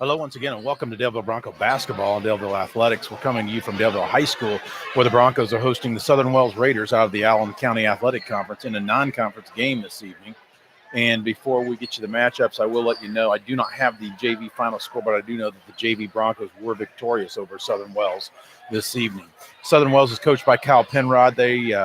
Hello once again, and welcome to Daleville Bronco Basketball and Daleville Athletics. We're coming to you from Daleville High School, where the Broncos are hosting the Southern Wells Raiders out of the Allen County Athletic Conference in a non-conference game this evening. And before we get you the matchups, I will let you know I do not have the JV final score, but I do know that the JV Broncos were victorious over Southern Wells this evening. Southern Wells is coached by Kyle Penrod. They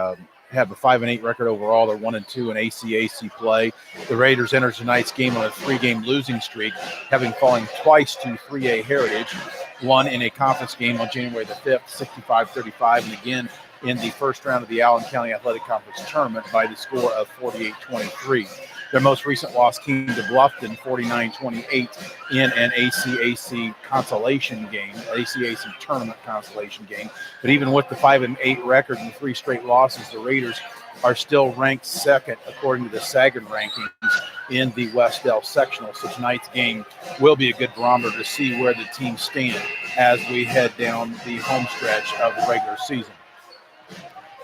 have a 5-8 record overall. They're 1-2 in ACAC play. The Raiders enter tonight's game on a 3-game losing streak, having fallen twice to 3A Heritage, one in a conference game on January the 5th, 65-35, and again in the first round of the Allen County Athletic Conference tournament by the score of 48-23. Their most recent loss came to Bluffton, 49-28, in an ACAC consolation game, ACAC tournament consolation game. But even with the 5-8 record and 3 straight losses, the Raiders are still ranked second according to the Sagan rankings in the West Del sectional. So tonight's game will be a good barometer to see where the teams stand as we head down the home stretch of the regular season.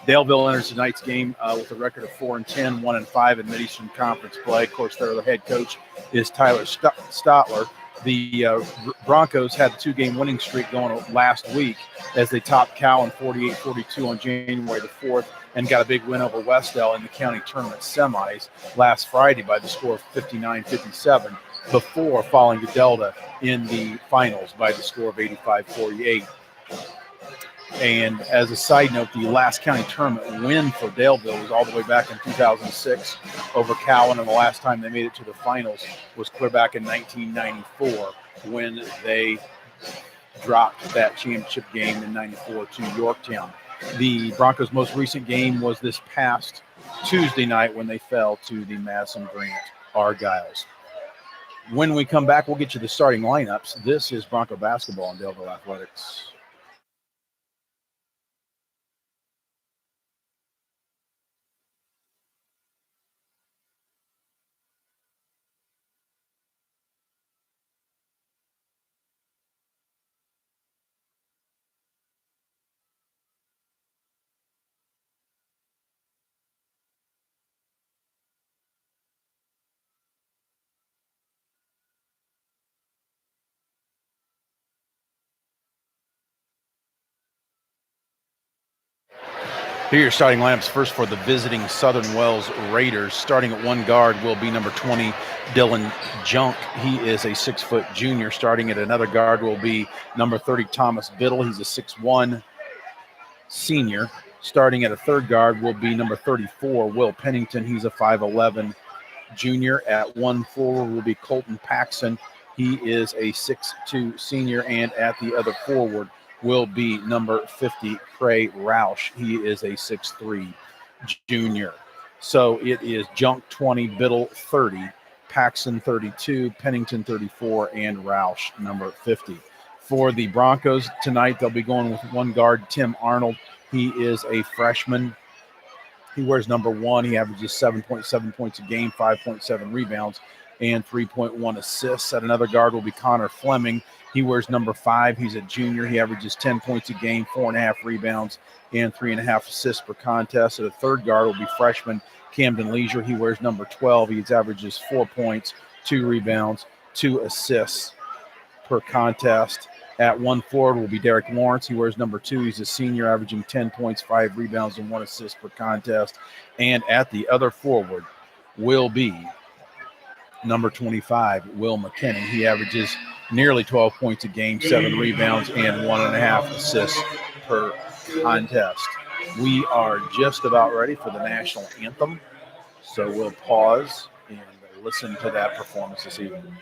Daleville enters tonight's game with a record of 4-10, 1-5 in Mid-Eastern Conference play. Of course, their head coach is Tyler Stotler. The Broncos had a 2-game winning streak going last week as they topped Cowan 48-42 on January the 4th and got a big win over Westdale in the county tournament semis last Friday by the score of 59-57 before falling to Delta in the finals by the score of 85-48. And as a side note, the last county tournament win for Daleville was all the way back in 2006 over Cowan, and the last time they made it to the finals was clear back in 1994 when they dropped that championship game in 94 to Yorktown. The Broncos' most recent game was this past Tuesday night when they fell to the Madison Grant Argyles. When we come back, we'll get you the starting lineups. This is Bronco Basketball and Daleville Athletics. Here are your starting lineups. First for the visiting Southern Wells Raiders. Starting at one guard will be number 20, Dylan Junk. He is a 6-foot junior. Starting at another guard will be number 30, Thomas Biddle. He's a 6'1 senior. Starting at a third guard will be number 34, Will Pennington. He's a 5'11 junior. At one forward will be Colton Paxson. He is a 6'2 senior. And at the other forward will be number 50, Cray Roush. He is a 6'3 junior. So it is Junk 20, Biddle 30, Paxson 32, Pennington 34, and Roush number 50. For the Broncos tonight, they'll be going with one guard, Tim Arnold. He is a freshman. He wears number 1. He averages 7.7 points a game, 5.7 rebounds, and 3.1 assists. At another guard will be Connor Fleming. He wears number 5. He's a junior. He averages 10 points a game, 4.5 rebounds, and 3.5 assists per contest. At a third guard will be freshman Camden Leisure. He wears number 12. He averages 4 points, 2 rebounds, 2 assists per contest. At one forward will be Derek Lawrence. He wears number 2. He's a senior, averaging 10 points, 5 rebounds, and 1 assist per contest. And at the other forward will be number 25, Will McKinnon. He averages nearly 12 points a game, 7 rebounds, and 1.5 assists per contest. We are just about ready for the national anthem, so we'll pause and listen to that performance this evening.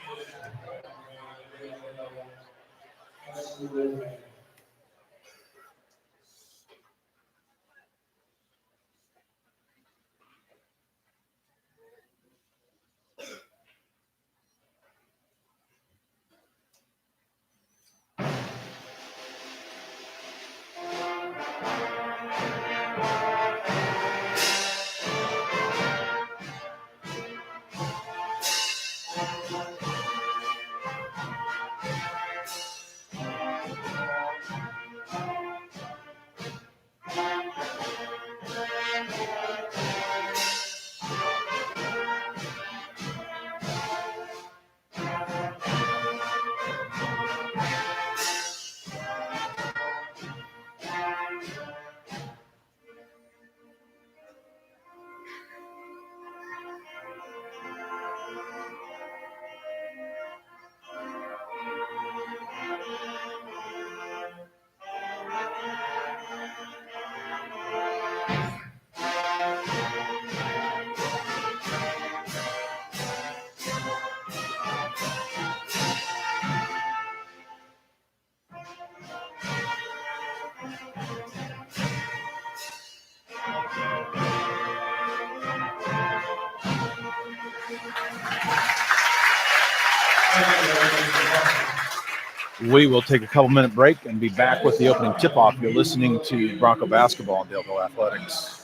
We will take a couple-minute break and be back with the opening tip-off. You're listening to Bronco Basketball and Daleville Athletics.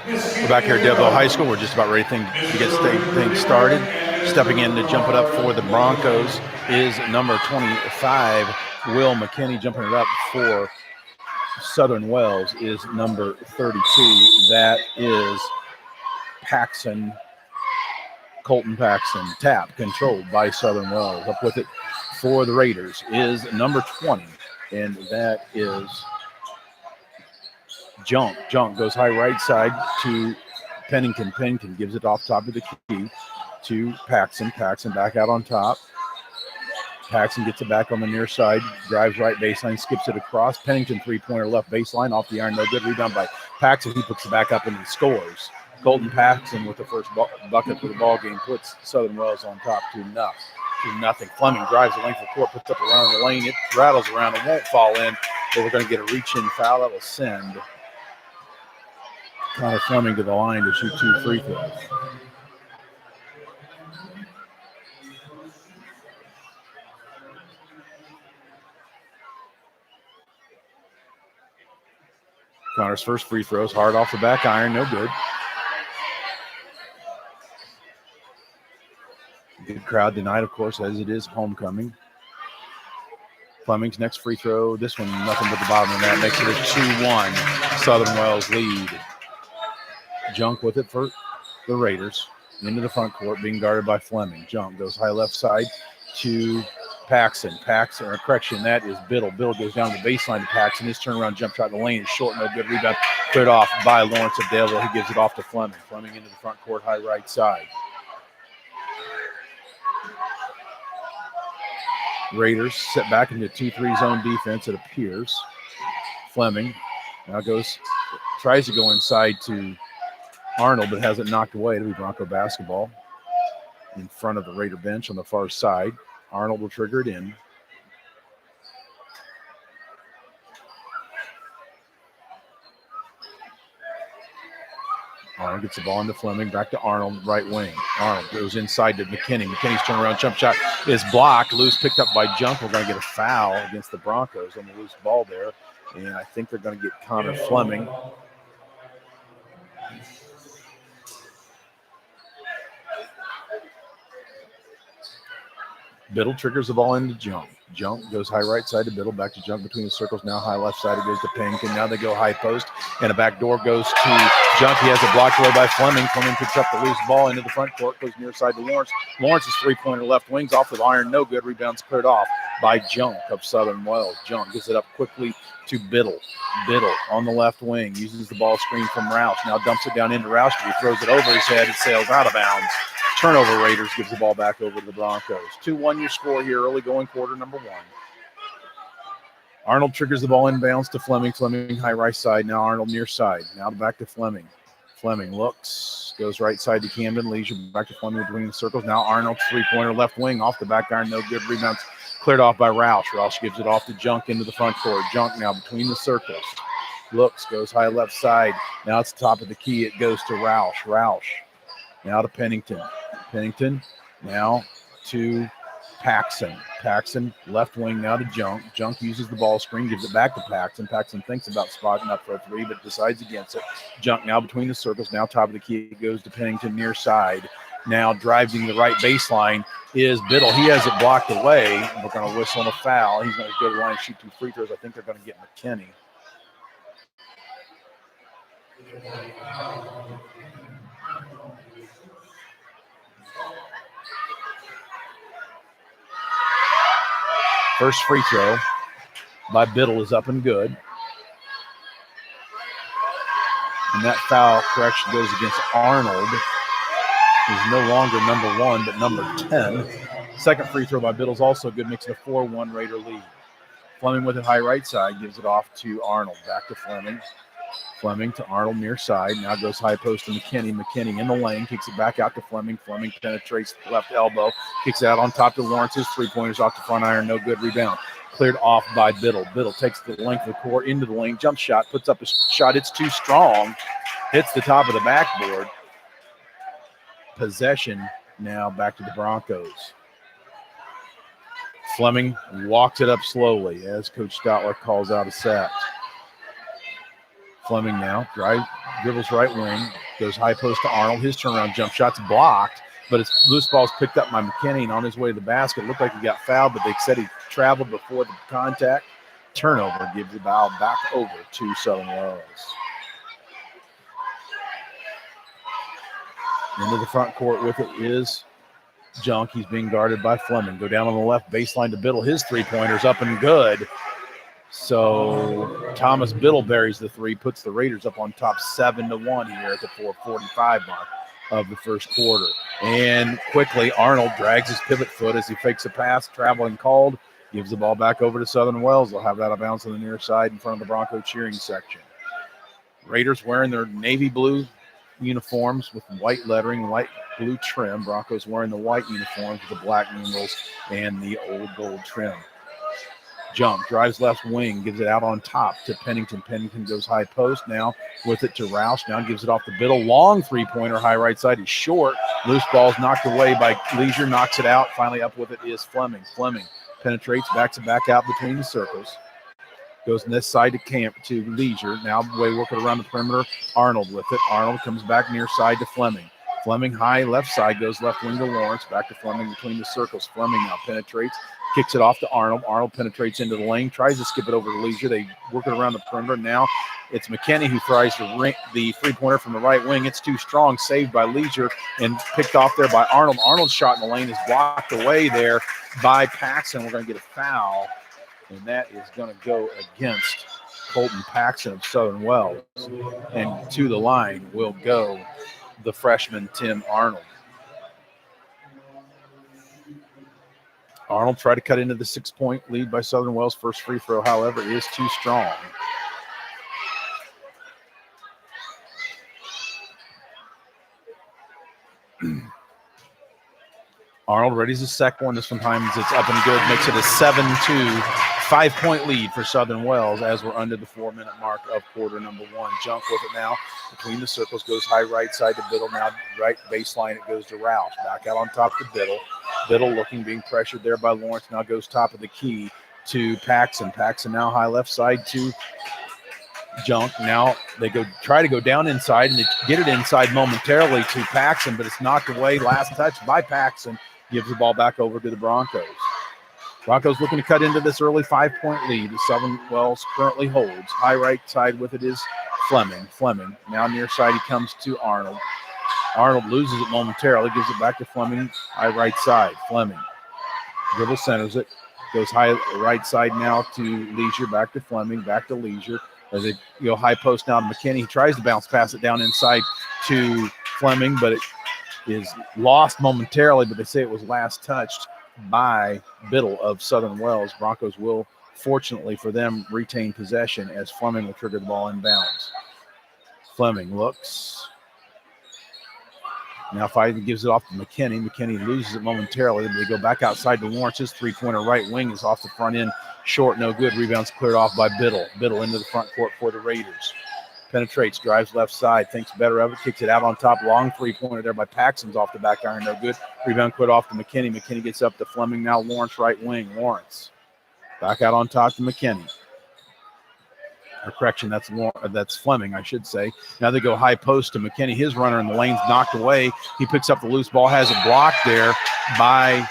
We're back here at Daleville High School. We're just about ready to get things started. Stepping in to jump it up for the Broncos is number 25, Will McKinney. Jumping it up for Southern Wells is number 32. That is Colton Paxson. Tap controlled by Southern Wells. Up with it for the Raiders is number 20, and that is Junk. Junk goes high right side to Pennington. Pennington gives it off top of the key to Paxson. Paxson back out on top. Paxson gets it back on the near side, drives right baseline, skips it across. Pennington three-pointer left baseline off the iron. No good. Rebound by Paxson. He puts it back up and he scores. Colton Paxson with the first bucket for the ball game puts Southern Wells on top 2-0. Fleming drives the length of the court, puts up around the lane. It rattles around. It won't fall in, but we're going to get a reach-in foul that will send Connor Fleming to the line to shoot 2 free throws. Connor's first free throws, hard off the back iron, no good. Good crowd tonight, of course, as it is homecoming. Fleming's next free throw, this one, nothing but the bottom of that, makes it a 2-1 Southern Wells lead. Junk with it for the Raiders. Into the front court, being guarded by Fleming. Junk goes high left side to Paxson. That is Biddle. Biddle goes down the baseline to Paxson. His turnaround jump shot in the lane is short, no good. Rebound cleared off by Lawrence of Daleville. He gives it off to Fleming. Fleming into the front court, high right side. Raiders sit back into 2-3 zone defense, it appears. Fleming now tries to go inside to Arnold, but has it knocked away. It'll be Bronco basketball in front of the Raider bench on the far side. Arnold will trigger it in. Arnold gets the ball into Fleming, back to Arnold, right wing. Arnold goes inside to McKinney. McKinney's turnaround jump shot is blocked. Loose picked up by Junk. We're going to get a foul against the Broncos on the loose ball there. And I think they're going to get Connor Fleming. Biddle triggers the ball into Junk. Junk goes high right side to Biddle, back to Junk between the circles. Now high left side, it goes to Pennington. Now they go high post, and a back door goes to Junk. He has it blocked away by Fleming. Fleming picks up the loose ball into the front court, goes near side to Lawrence. Lawrence's three-pointer left wings off with iron, no good. Rebounds cleared off by Junk of Southern Wells. Junk gets it up quickly to Biddle. Biddle on the left wing, uses the ball screen from Roush. Now dumps it down into Roush. He throws it over his head. It sails out of bounds. Turnover, Raiders gives the ball back over to the Broncos. 2-1 your score here, early going quarter number 1. Arnold triggers the ball inbounds to Fleming. Fleming high right side. Now Arnold near side. Now back to Fleming. Fleming looks, goes right side to Camden. Leisure back to Fleming between the circles. Now Arnold three-pointer left wing off the back iron. No good. Rebounds cleared off by Roush. Roush gives it off to Junk into the front court. Junk now between the circles. Looks, goes high left side. Now it's the top of the key. It goes to Roush. Roush now to Pennington. Pennington now to Paxson. Paxson left wing now to Junk. Junk uses the ball screen, gives it back to Paxson. Paxson thinks about spotting up for a three, but decides against it. Junk now between the circles. Now top of the key. It goes to Pennington near side. Now driving the right baseline is Biddle. He has it blocked away. We're going to whistle on a foul. He's going to go to the line and shoot 2 free throws. I think they're going to get McKinney. First free throw by Biddle is up and good. And that foul correction goes against Arnold, who's no longer number 1, but number 10. Second free throw by Biddle is also good, makes it a 4-1 Raider lead. Fleming with it high right side, gives it off to Arnold. Back to Fleming. Fleming to Arnold near side. Now goes high post to McKinney. McKinney in the lane, kicks it back out to Fleming. Fleming penetrates the left elbow, kicks it out on top to Lawrence's three-pointers off the front iron. No good. Rebound cleared off by Biddle. Biddle takes the length of the court into the lane. Jump shot, puts up a shot. It's too strong. Hits the top of the backboard. Possession now back to the Broncos. Fleming walks it up slowly as Coach Stotler calls out a set. Fleming now dribbles right wing, goes high post to Arnold. His turnaround jump shot's blocked, but it's loose ball's picked up by McKinney, and on his way to the basket. Looked like he got fouled, but they said he traveled before the contact. Turnover gives the ball back over to Southern Wells. Into the front court with it is Junk. He's being guarded by Fleming. Go down on the left baseline to Biddle. His three-pointer's up and good. So Thomas Biddle buries the three, puts the Raiders up on top 7-1 here at the 4:45 mark of the first quarter. And quickly, Arnold drags his pivot foot as he fakes a pass, traveling called, gives the ball back over to Southern Wells. They'll have that out of bounds on the near side in front of the Bronco cheering section. Raiders wearing their navy blue uniforms with white lettering, light blue trim. Broncos wearing the white uniforms with the black numerals and the old gold trim. Jump, drives left wing, gives it out on top to Pennington. Pennington goes high post now with it to Roush. Now gives it off to Biddle. Long three-pointer, high right side is short. Loose ball's knocked away by Leisure, knocks it out. Finally up with it is Fleming. Fleming penetrates, backs it back out between the circles. Goes on this side to Leisure. Now way working around the perimeter. Arnold with it. Arnold comes back near side to Fleming. Fleming high left side, goes left wing to Lawrence. Back to Fleming between the circles. Fleming now penetrates, kicks it off to Arnold. Arnold penetrates into the lane, tries to skip it over to Leisure. They work it around the perimeter. Now it's McKinney who tries to the three-pointer from the right wing. It's too strong, saved by Leisure and picked off there by Arnold. Arnold's shot in the lane is blocked away there by Paxson. We're going to get a foul, and that is going to go against Colton Paxson of Southern Wells. And to the line will go the freshman Tim Arnold. Arnold tried to cut into the 6-point lead by Southern Wells. First free throw, however, is too strong. Arnold readies the second one. This one times it's up and good. Makes it a 7-2 5-point lead for Southern Wells as we're under the 4-minute mark of quarter number one. Junk with it now between the circles, goes high right side to Biddle. Now right baseline, it goes to Roush. Back out on top to Biddle. Biddle looking, being pressured there by Lawrence. Now goes top of the key to Paxson. Paxson now high left side to Junk. Now they try to go down inside, and they get it inside momentarily to Paxson, but it's knocked away. Last touch by Paxson gives the ball back over to the Broncos. Broncos looking to cut into this early 5-point lead. Southern Wells currently holds. High right side with it is Fleming. Fleming now near side, he comes to Arnold. Arnold loses it momentarily, gives it back to Fleming. High right side, Fleming. Dribble centers it. Goes high right side now to Leisure, back to Fleming, back to Leisure. As they go high post now to McKinney. He tries to bounce pass it down inside to Fleming, but it is lost momentarily, but they say it was last touched by Biddle of Southern Wells. Broncos will, fortunately for them, retain possession as Fleming will trigger the ball inbounds. Fleming looks. Now fighting, gives it off to McKinney. McKinney loses it momentarily. They go back outside to Lawrence. His three-pointer right wing is off the front end. Short, no good. Rebounds cleared off by Biddle. Biddle into the front court for the Raiders. Penetrates, drives left side, thinks better of it, kicks it out on top. Long three-pointer there by Paxson's off the back iron, no good. Rebound cleared off to McKinney. McKinney gets up to Fleming. Now Lawrence right wing. Lawrence back out on top to McKinney. Or correction, that's Fleming, I should say. Now they go high post to McKinney. His runner in the lane's knocked away. He picks up the loose ball, has a block there by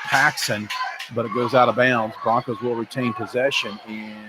Paxson, but it goes out of bounds. Broncos will retain possession, and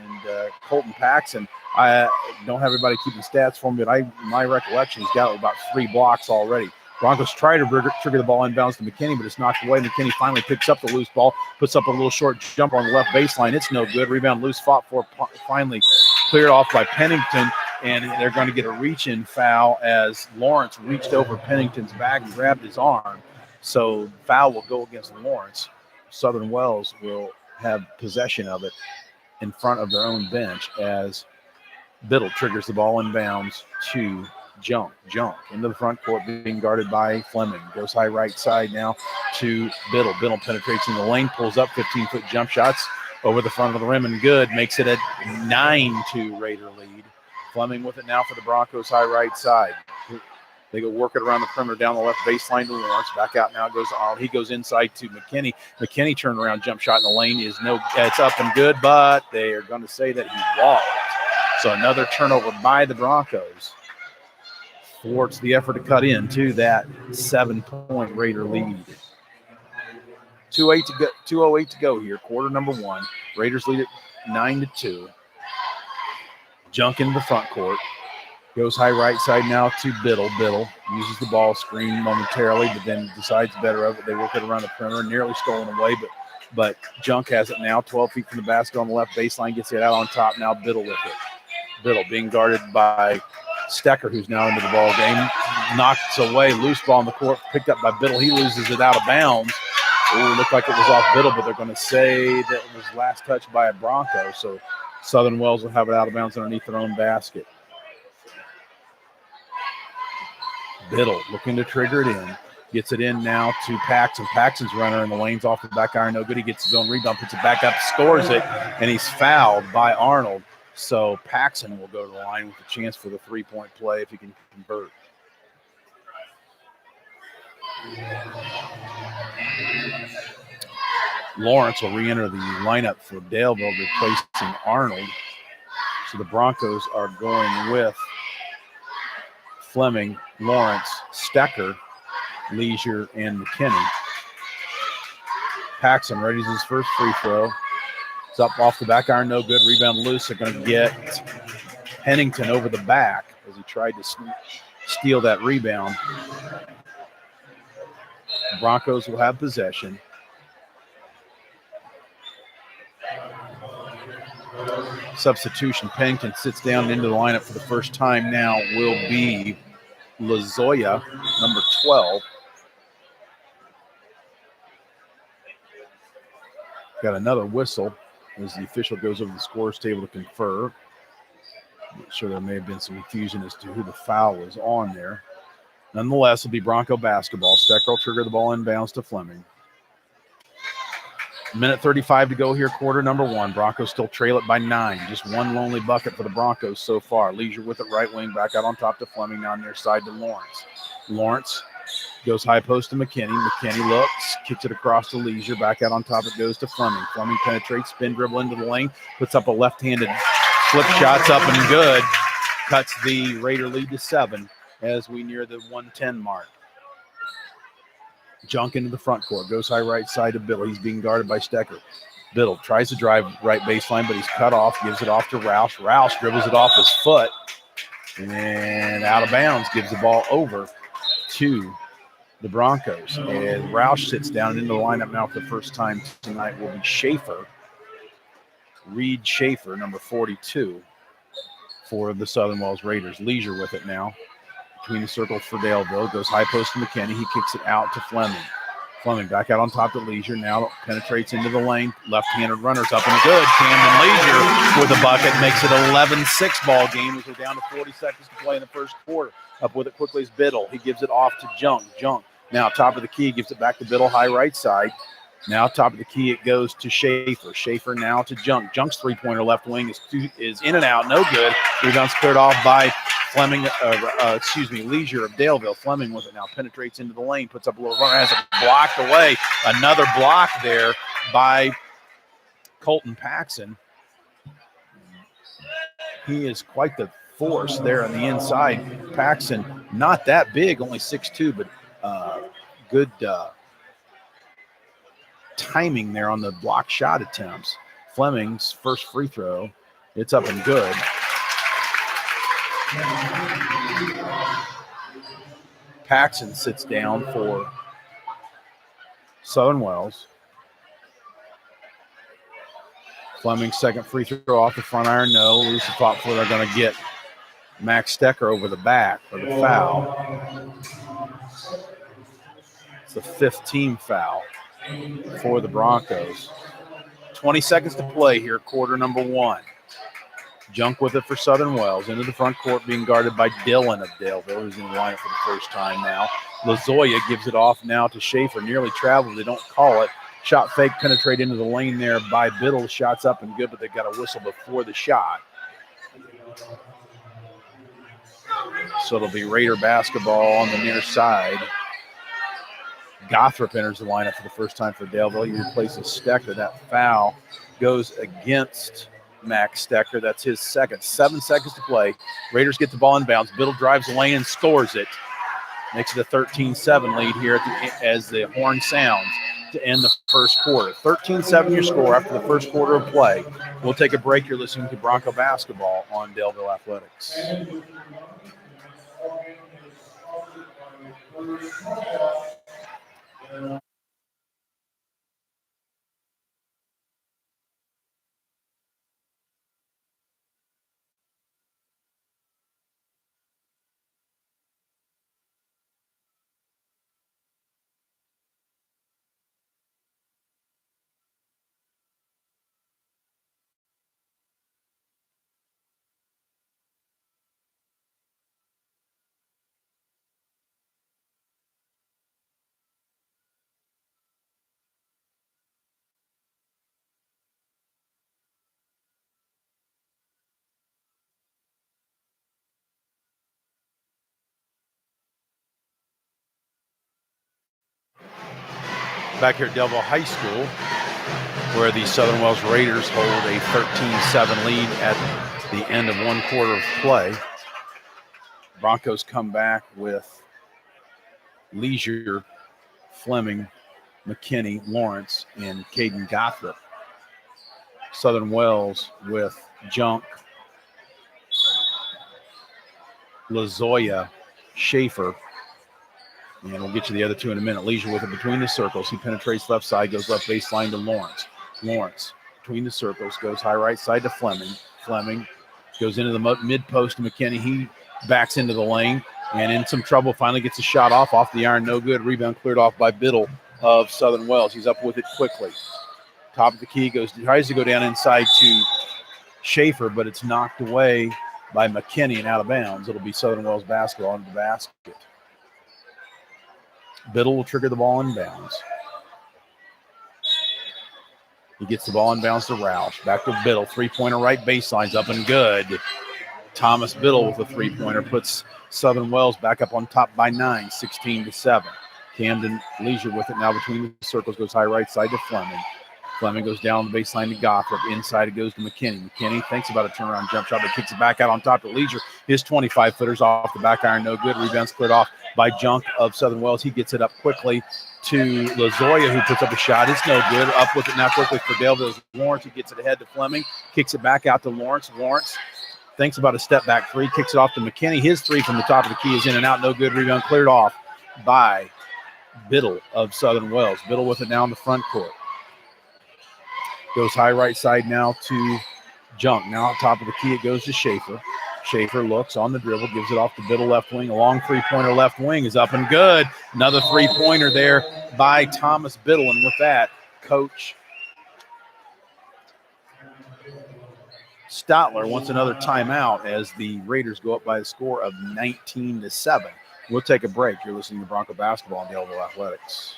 Colton Paxson, I don't have everybody keeping stats for me, but my recollection, he's got about 3 blocks already. Broncos try to trigger the ball inbounds to McKinney, but it's knocked away. McKinney finally picks up the loose ball, puts up a little short jumper on the left baseline. It's no good. Rebound loose, fought for, finally cleared off by Pennington, and they're going to get a reach-in foul as Lawrence reached over Pennington's back and grabbed his arm. So foul will go against Lawrence. Southern Wells will have possession of it in front of their own bench as Biddle triggers the ball inbounds to Junk into the front court, being guarded by Fleming. Goes high right side now to Biddle. Biddle penetrates in the lane, pulls up 15-foot jump shots over the front of the rim and good. Makes it a 9-2 Raider lead. Fleming with it now for the Broncos high right side. They go work it around the perimeter down the left baseline to Lawrence. Back out now goes Arnold. He goes inside to McKinney. McKinney turned around jump shot in the lane is it's up and good, but they are going to say that he walked. So another turnover by the Broncos thwarts the effort to cut into that 7-point Raider lead. 2:08 to go here, quarter number one. Raiders lead it 9-2. Junk into the front court. Goes high right side now to Biddle. Biddle uses the ball screen momentarily, but then decides better of it. They work it around the perimeter, nearly stolen away, but Junk has it now, 12 feet from the basket on the left baseline, gets it out on top. Now Biddle with it. Biddle being guarded by Stecker, who's now into the ball game. Knocks away, loose ball in the court, picked up by Biddle. He loses it out of bounds. It looked like it was off Biddle, but they're going to say that it was last touched by a Bronco. So Southern Wells will have it out of bounds underneath their own basket. Biddle looking to trigger it in. Gets it in now to Paxson. Paxson's runner in the lane's off the back iron. No good. He gets his own rebound, puts it back up, scores it, and he's fouled by Arnold. So Paxson will go to the line with a chance for the 3-point play if he can convert. Lawrence will re-enter the lineup for Daleville, replacing Arnold. So the Broncos are going with Fleming, Lawrence, Stecker, Leisure and McKinney. Paxson readies his first free throw. It's up off the back iron, no good. Rebound loose. They're going to get Pennington over the back as he tried to steal that rebound. Broncos will have possession. Substitution. Pennington sits down into the lineup for the first time now will be Lozoya, number 12. Got another whistle as the official goes over the scores table to confer. Not sure there may have been some confusion as to who the foul was on there. Nonetheless, it'll be Bronco basketball. Stecker will trigger the ball inbounds to Fleming. Minute 35 to go here, quarter number one. Broncos still trail it by 9. Just one lonely bucket for the Broncos so far. Leisure with it, right wing, back out on top to Fleming, now near side to Lawrence. Lawrence goes high post to McKinney. McKinney looks, kicks it across to Leisure. Back out on top, it goes to Fleming. Fleming penetrates, spin dribble into the lane, puts up a left-handed flip shot's up and good. Cuts the Raider lead to 7 as we near the 110 mark. Junk into the front court. Goes high right side to Biddle. He's being guarded by Stecker. Biddle tries to drive right baseline, but he's cut off. Gives it off to Roush. Roush dribbles it off his foot and out of bounds. Gives the ball over to the Broncos. And Roush sits down into the lineup now for the first time tonight will be Schaefer. Reed Schaefer, number 42 for the Southern Wells Raiders. Leisure with it now. Between the circles for Daleville. Goes high post to McKinney. He kicks it out to Fleming. Fleming back out on top to Leisure. Now penetrates into the lane. Left-handed runners up and good. Camden Leisure with a bucket. Makes it 11-6 ball game as we're down to 40 seconds to play in the first quarter. Up with it quickly is Biddle. He gives it off to Junk. Junk now top of the key. Gives it back to Biddle, high right side. Now top of the key it goes to Schaefer. Schaefer now to Junk. Junk's three-pointer left wing is in and out. No good. Rebound's cleared off by Fleming, Leisure of Daleville. Fleming with it now, penetrates into the lane, puts up a little runner, has it blocked away. Another block there by Colton Paxson. He is quite the force there on the inside. Paxson, not that big, only 6'2", but good timing there on the block shot attempts. Fleming's first free throw, it's up and good. Paxson sits down for Southern Wells. Fleming's second free throw off the front iron, no. Loose the top foot. They're going to get Max Stecker over the back for the foul. It's the 5th team foul for the Broncos. 20 seconds to play here, quarter number one. Junk with it for Southern Wells. Into the front court being guarded by Dillon of Daleville, who's in the lineup for the first time now. Lozoya gives it off now to Schaefer. Nearly traveled. They don't call it. Shot fake, penetrate into the lane there by Biddle. Shot's up and good, but they got a whistle before the shot. So it'll be Raider basketball on the near side. Gothrop enters the lineup for the first time for Daleville. He replaces Stecker. That foul goes against Max Stecker. That's his second. 7 seconds to play. Raiders get the ball in bounds. Biddle drives the lane and scores it. Makes it a 13-7 lead here as the horn sounds to end the first quarter. 13-7 your score after the first quarter of play. We'll take a break. You're listening to Bronco Basketball on Daleville Athletics. Back here at Daleville High School, where the Southern Wells Raiders hold a 13-7 lead at the end of one quarter of play. Broncos come back with Leisure, Fleming, McKinney, Lawrence, and Caden Gothrop. Southern Wells with Junk, Lazoya, Schaefer, and we'll get you the other two in a minute. Leisure with it between the circles. He penetrates left side, goes left baseline to Lawrence. Lawrence between the circles, goes high right side to Fleming. Fleming goes into the mid post to McKinney. He backs into the lane and in some trouble. Finally gets a shot off the iron. No good. Rebound cleared off by Biddle of Southern Wells. He's up with it quickly. Top of the key, tries to go down inside to Schaefer, but it's knocked away by McKinney and out of bounds. It'll be Southern Wells basketball into the basket. Biddle will trigger the ball in bounds. He gets the ball in bounds to Roush. Back to Biddle. Three-pointer right baseline's up and good. Thomas Biddle with a three-pointer puts Southern Wells back up on top by 9, 16-7. Camden Leisure with it now between the circles, goes high right side to Fleming. Fleming goes down the baseline to Gothrop. Inside it goes to McKinney. McKinney thinks about a turnaround jump shot, but kicks it back out on top to Leisure. His 25-footers off the back iron, no good. Rebound's cleared off by Junk of Southern Wells. He gets it up quickly to Lazoya, who puts up a shot. It's no good. Up with it now quickly for Daleville's Lawrence. He gets it ahead to Fleming. Kicks it back out to Lawrence. Lawrence thinks about a step-back three. Kicks it off to McKinney. His three from the top of the key is in and out. No good. Rebound cleared off by Biddle of Southern Wells. Biddle with it now in the front court. Goes high right side now to Junk. Now top of the key, it goes to Schaefer. Schaefer looks on the dribble, gives it off to Biddle left wing. A long three-pointer left wing is up and good. Another three-pointer there by Thomas Biddle. And with that, Coach Stotler wants another timeout as the Raiders go up by a score of 19-7. We'll take a break. You're listening to Bronco Basketball on Daleville Athletics.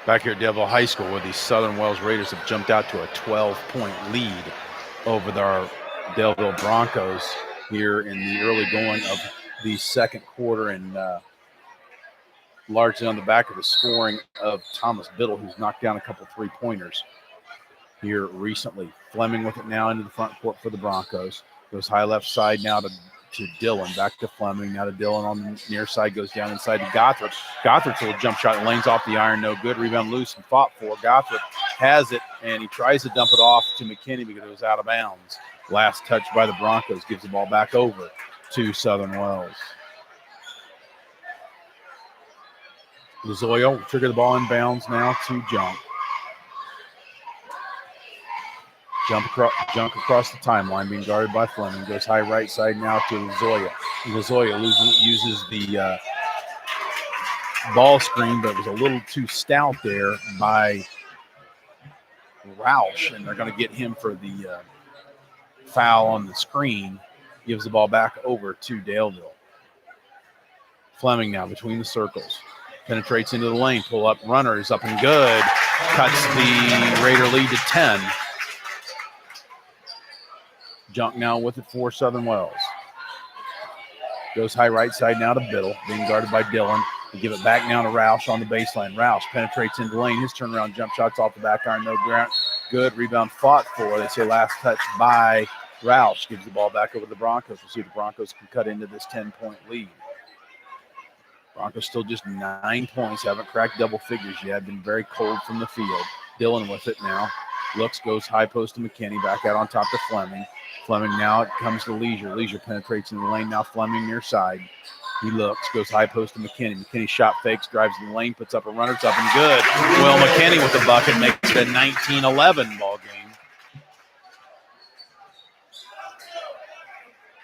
Back here at Daleville High School, where the Southern Wells Raiders have jumped out to a 12-point lead over their Daleville Broncos here in the early going of the second quarter, and largely on the back of the scoring of Thomas Biddle, who's knocked down a couple three-pointers here recently. Fleming with it now into the front court for the Broncos. Goes high left side now to Dillon. Back to Fleming. Now to Dillon on the near side. Goes down inside to Gothrop. Gothrop's little jump shot lanes off the iron. No good. Rebound loose and fought for. Gothrop has it, and he tries to dump it off to McKinney because it was out of bounds. Last touch by the Broncos gives the ball back over to Southern Wells. Lazoya will trigger the ball in bounds now to Junk. Junk across the timeline, being guarded by Fleming. Goes high right side now to Lazoya. Lazoya uses the ball screen, but was a little too stout there by Roush, and they're going to get him for the foul on the screen. Gives the ball back over to Daleville. Fleming now between the circles. Penetrates into the lane. Pull up runner is up and good. Cuts the Raider lead to 10. Junk now with it for Southern Wells. Goes high right side now to Biddle, being guarded by Dillon. They give it back now to Roush on the baseline. Roush penetrates into the lane. His turnaround jump shot's off the back iron. No ground. Good. Rebound fought for. They say last touch by Roush. Gives the ball back over to the Broncos. We'll see if the Broncos can cut into this 10-point lead. Broncos still just 9 points. Haven't cracked double figures yet. Been very cold from the field. Dillon with it now. Looks, goes high post to McKinney. Back out on top to Fleming. Fleming now, it comes to Leisure. Leisure penetrates in the lane. Now Fleming near side. He looks, goes high post to McKinney. McKinney shot fakes, drives in the lane, puts up a runner. It's up and good. Will McKinney with the bucket makes it a 19-11 ball game.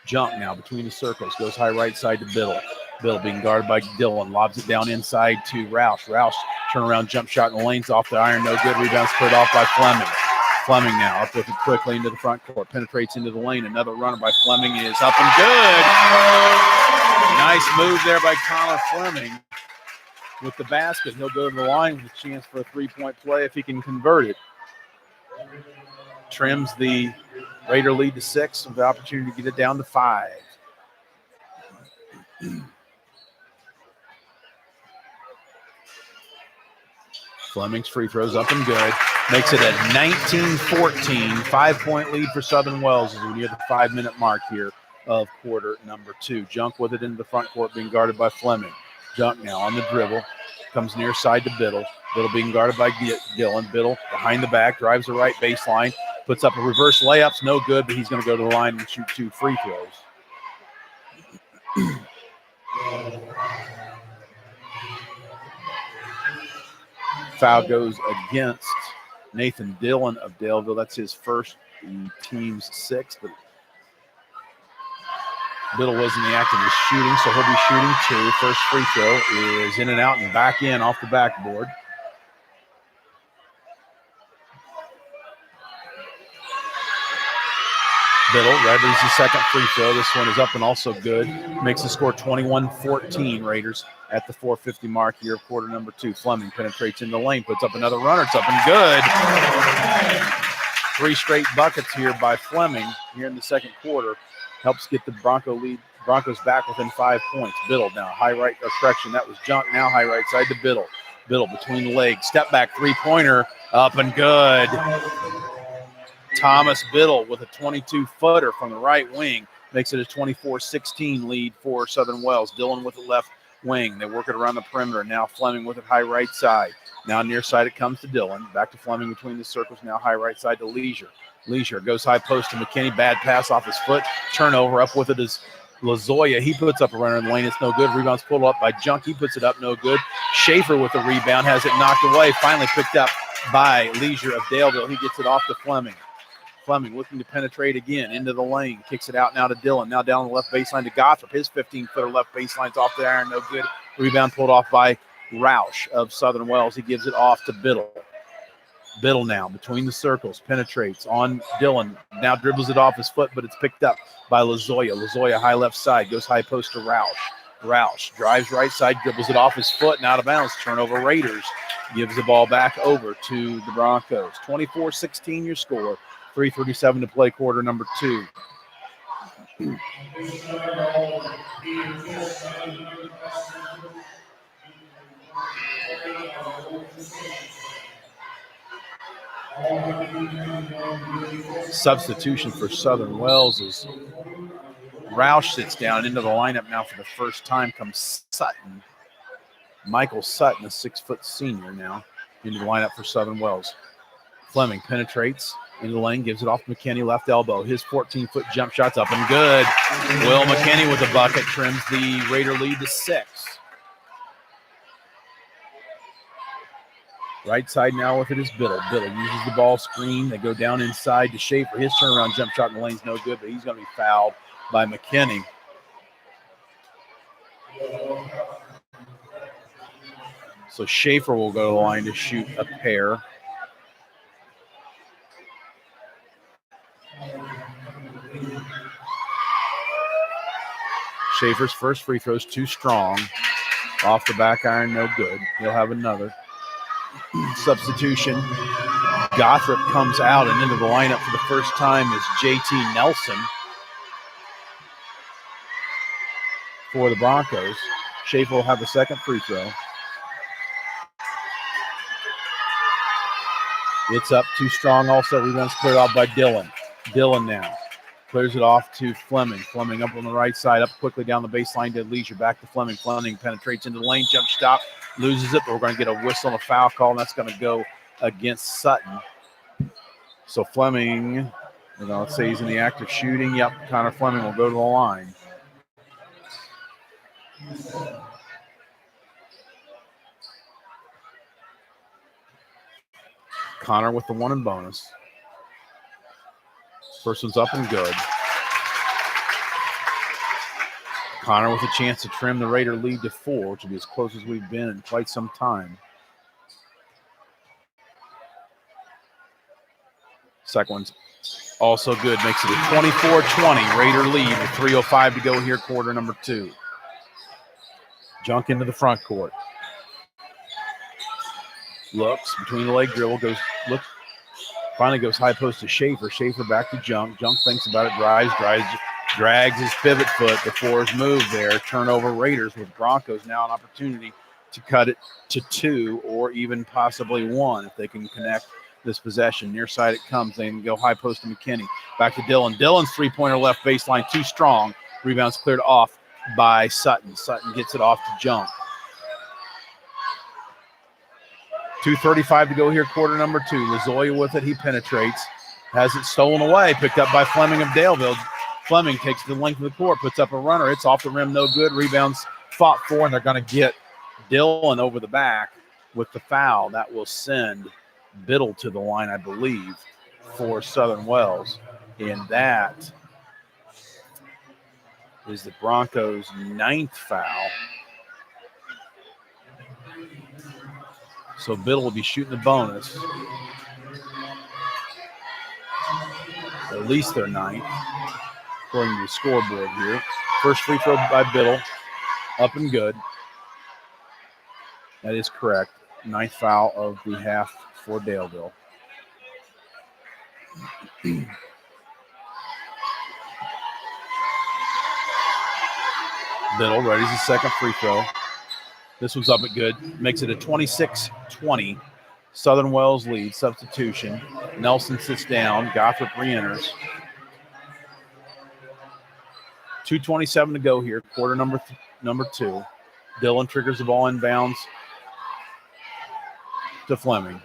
Junk now between the circles. Goes high right side to Biddle. Biddle being guarded by Dillon. Lobs it down inside to Roush. Roush turnaround jump shot in the lanes off the iron. No good. Rebound split off by Fleming. Fleming now up with it quickly into the front court. Penetrates into the lane. Another runner by Fleming is up and good. Nice move there by Connor Fleming with the basket. He'll go to the line with a chance for a three-point play if he can convert it. Trims the Raider lead to 6 with the opportunity to get it down to 5. Fleming's free throws up and good. Makes it a 19-14, 5-point lead for Southern Wells as we near the 5-minute mark here of quarter number 2. Junk with it into the front court being guarded by Fleming. Junk now on the dribble. Comes near side to Biddle. Biddle being guarded by Dillon. Biddle behind the back, drives the right baseline, puts up a reverse layup. No good, but he's going to go to the line and shoot 2 free throws. Foul goes against Nathan Dillon of Daleville. That's his first, team's 6th. But Biddle was in the act of his shooting, so he'll be shooting 2. First free throw is in and out and back in off the backboard. Biddle readies the second free throw. This one is up and also good. Makes the score 21-14 Raiders at the 4:50 mark here of quarter number 2. Fleming penetrates in the lane, puts up another runner. It's up and good. 3 straight buckets here by Fleming here in the second quarter. Helps get the Broncos back within 5 points. Biddle now, high right, correction, that was Junk. Now high right side to Biddle. Biddle between the legs, step back three-pointer, up and good. Thomas Biddle with a 22-footer from the right wing makes it a 24-16 lead for Southern Wells. Dillon with the left wing. They work it around the perimeter. Now Fleming with it high right side. Now near side it comes to Dillon. Back to Fleming between the circles. Now high right side to Leisure. Leisure goes high post to McKinney. Bad pass off his foot. Turnover. Up with it is Lazoya. He puts up a runner in the lane. It's no good. Rebound's pulled up by Junk. He puts it up. No good. Schaefer with the rebound. Has it knocked away. Finally picked up by Leisure of Daleville. He gets it off to Fleming. Fleming looking to penetrate again into the lane. Kicks it out now to Dillon. Now down the left baseline to Gothrop. His 15-footer left baseline's off the iron. No good. Rebound pulled off by Roush of Southern Wells. He gives it off to Biddle. Biddle now between the circles. Penetrates on Dillon. Now dribbles it off his foot, but it's picked up by Lazoya. Lazoya high left side. Goes high post to Roush. Roush drives right side. Dribbles it off his foot and out of bounds. Turnover Raiders. Gives the ball back over to the Broncos. 24-16 your score. 3:37 to play quarter number 2. Substitution for Southern Wells is Roush sits down into the lineup now for the first time. Comes Sutton. Michael Sutton, a 6-foot senior now, into the lineup for Southern Wells. Fleming penetrates into the lane, gives it off to McKinney, left elbow. His 14-foot jump shot's up and good. Will McKinney with the bucket trims the Raider lead to 6. Right side now with it is Biddle. Biddle uses the ball screen. They go down inside to Schaefer. His turnaround jump shot in the lane's no good, but he's going to be fouled by McKinney. So Schaefer will go to the line to shoot a pair. Schaefer's first free throw is too strong. Off the back iron, no good. He'll have another. Substitution. Gothrop comes out and into the lineup for the first time is JT Nelson for the Broncos. Schaefer will have the second free throw. It's up too strong also. Rebound's cleared off by Dillon. Dillon now clears it off to Fleming. Fleming up on the right side, up quickly down the baseline to Leisure. Back to Fleming. Fleming penetrates into the lane, jump stop, loses it, but we're going to get a whistle and a foul call, and that's going to go against Sutton. So Fleming, let's say he's in the act of shooting. Yep, Connor Fleming will go to the line. Connor with the one and bonus. First one's up and good. Connor with a chance to trim the Raider lead to 4, which will be as close as we've been in quite some time. Second one's also good. Makes it a 24-20 Raider lead with 3:05 to go here, quarter number 2. Junk into the front court. Looks between the leg dribble, finally goes high post to Schaefer. Schaefer back to Junk. Junk thinks about it, drags his pivot foot before his move there. Turnover Raiders, with Broncos now an opportunity to cut it to 2 or even possibly 1 if they can connect this possession. Near side it comes. They can go high post to McKinney. Back to Dillon. Dillon's three-pointer left baseline, too strong. Rebound's cleared off by Sutton. Sutton gets it off to Junk. 2:35 to go here, quarter number 2. Lazoya with it. He penetrates. Has it stolen away. Picked up by Fleming of Daleville. Fleming takes the length of the court, puts up a runner. It's off the rim, no good. Rebounds fought for, and they're going to get Dillon over the back with the foul. That will send Biddle to the line, I believe, for Southern Wells. And that is the Broncos' 9th foul. So Biddle will be shooting the bonus. At least their 9th, according to the scoreboard here. First free throw by Biddle. Up and good. That is correct. 9th foul of the half for Daleville. Biddle readies his second free throw. This one's up at good. Makes it a 26-20. Southern Wells lead. Substitution. Nelson sits down. Gothrop re-enters. 2:27 to go here. Quarter number 2. Dillon triggers the ball inbounds to Fleming.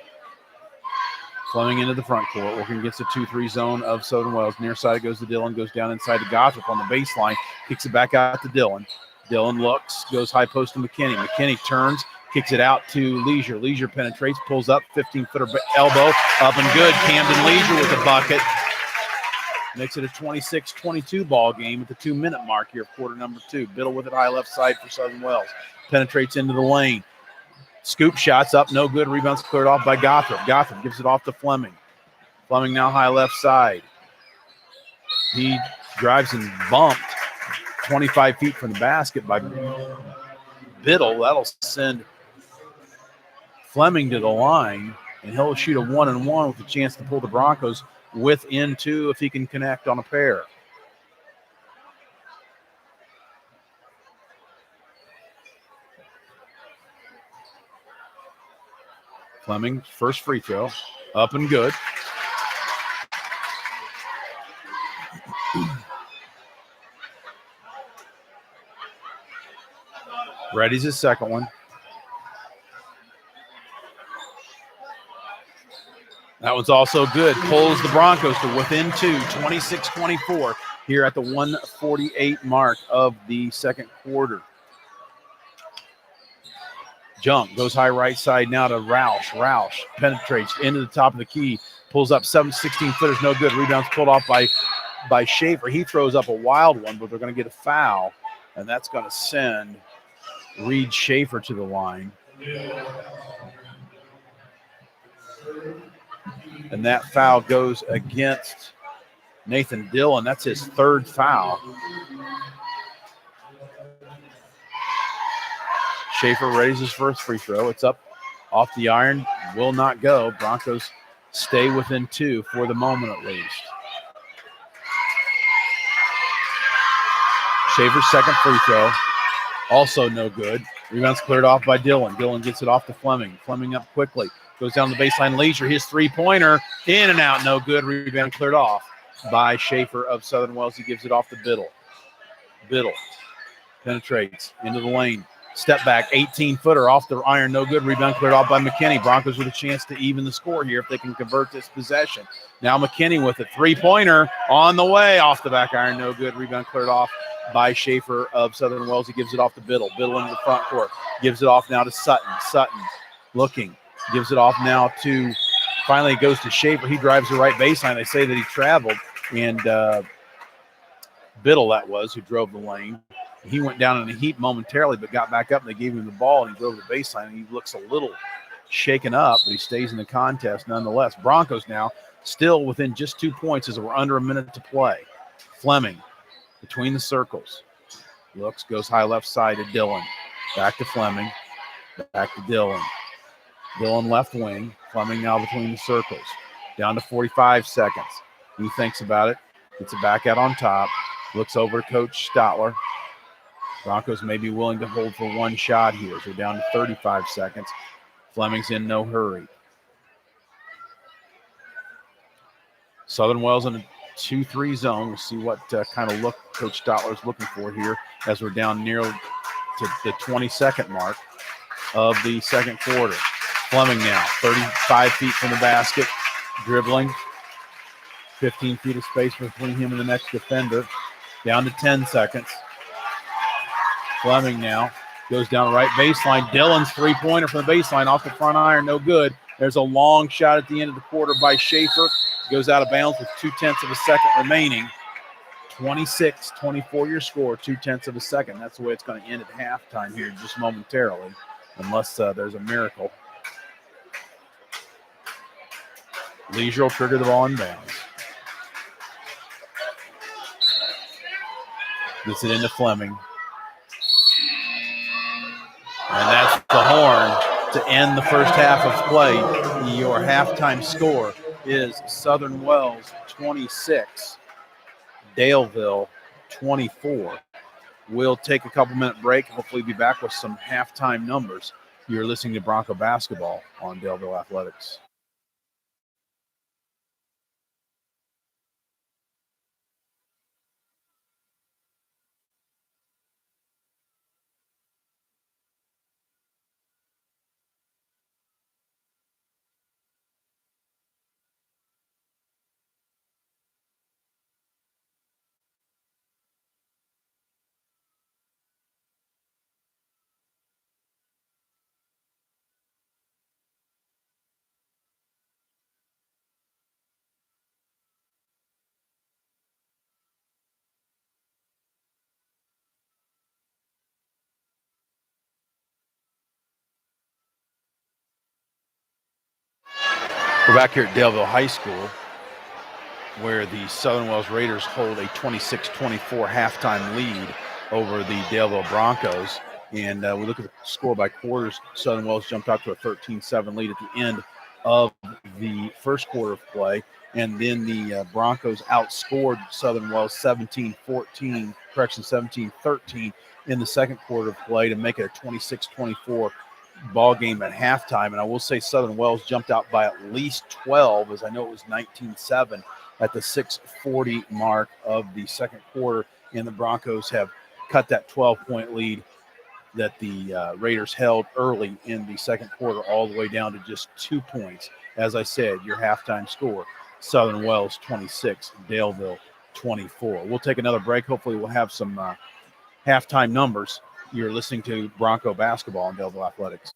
Fleming into the front court, working against the 2-3 zone of Southern Wells. Near side goes to Dillon, goes down inside to Gothrop on the baseline, kicks it back out to Dillon. Dillon looks, goes high post to McKinney. McKinney turns, kicks it out to Leisure. Leisure penetrates, pulls up, 15-footer elbow, up and good. Camden Leisure with a bucket. Makes it a 26-22 ball game at the 2-minute mark here of quarter number 2. Biddle with it high left side for Southern Wells. Penetrates into the lane. Scoop shots up, no good. Rebounds cleared off by Gothrop. Gothrop gives it off to Fleming. Fleming now high left side. He drives and bumped 25 feet from the basket by Biddle. That'll send Fleming to the line, and he'll shoot a 1-and-1 with a chance to pull the Broncos within 2 if he can connect on a pair. Fleming, first free throw, up and good. Ready's his second one. That one's also good. Pulls the Broncos to within 2, 26-24 here at the 1:48 mark of the second quarter. Jump, goes high right side now to Roush. Roush penetrates into the top of the key, pulls up 16-footers, no good. Rebounds pulled off by Schaefer. He throws up a wild one, but they're going to get a foul, and that's going to send Reed Schaefer to the line. And that foul goes against Nathan Dillon. That's his 3rd foul. Schaefer raises his first free throw. It's up off the iron. Will not go. Broncos stay within 2 for the moment at least. Schaefer's second free throw. Also no good. Rebound's cleared off by Dillon. Dillon gets it off to Fleming. Fleming up quickly. Goes down the baseline. Leisure, his three-pointer. In and out, no good. Rebound cleared off by Schaefer of Southern Wells. He gives it off to Biddle. Biddle penetrates into the lane. Step back, 18-footer off the iron, no good. Rebound cleared off by McKinney. Broncos with a chance to even the score here if they can convert this possession. Now McKinney with a three-pointer on the way. Off the back iron, no good. Rebound cleared off by Schaefer of Southern Wells. He gives it off to Biddle. Biddle into the front court. Gives it off now to Sutton. Sutton looking. Gives it off now to, finally it goes to Schaefer. He drives the right baseline. They say that he traveled. And Biddle that was who drove the lane. He went down in a heap momentarily, but got back up and they gave him the ball and he drove the baseline. And he looks a little shaken up, but he stays in the contest nonetheless. Broncos now still within just 2 points as we're under a minute to play. Fleming between the circles. Looks, goes high left side to Dillon. Back to Fleming. Back to Dillon. Dillon left wing. Fleming now between the circles. Down to 45 seconds. He thinks about it. Gets it back out on top. Looks over to Coach Stotler. Broncos may be willing to hold for one shot here. So down to 35 seconds. Fleming's in no hurry. Southern Wells in a 2-3 zone. We'll see what kind of look Coach Stotler's looking for here as we're down near to the 22nd mark of the second quarter. Fleming now, 35 feet from the basket, dribbling. 15 feet of space between him and the next defender. Down to 10 seconds. Fleming now goes down right baseline. Dillon's three-pointer from the baseline off the front iron, no good. There's a long shot at the end of the quarter by Schaefer. Goes out of bounds with 0.2 of a second remaining. 26-24 your score, 0.2 of a second. That's the way it's going to end at halftime here just momentarily, unless there's a miracle. Leisure will trigger the ball in bounds. Gets it into Fleming. And that's the horn to end the first half of play. Your halftime score is Southern Wells 26, Daleville 24. We'll take a couple-minute break. Hopefully be back with some halftime numbers. You're listening to Bronco Basketball on Daleville Athletics. We're back here at Daleville High School, where the Southern Wells Raiders hold a 26-24 halftime lead over the Daleville Broncos. And we look at the score by quarters. Southern Wells jumped out to a 13-7 lead at the end of the first quarter of play. And then the Broncos outscored Southern Wells 17-13 in the second quarter of play to make it a 26-24 ball game at halftime. And I will say Southern Wells jumped out by at least 12, as I know it was 19-7 at the 6:40 mark of the second quarter. And the Broncos have cut that 12-point lead that the Raiders held early in the second quarter all the way down to just 2 points. As I said, your halftime score, Southern Wells 26, Daleville 24. We'll take another break. Hopefully we'll have some halftime numbers. You're listening to Bronco Basketball on Daleville Athletics.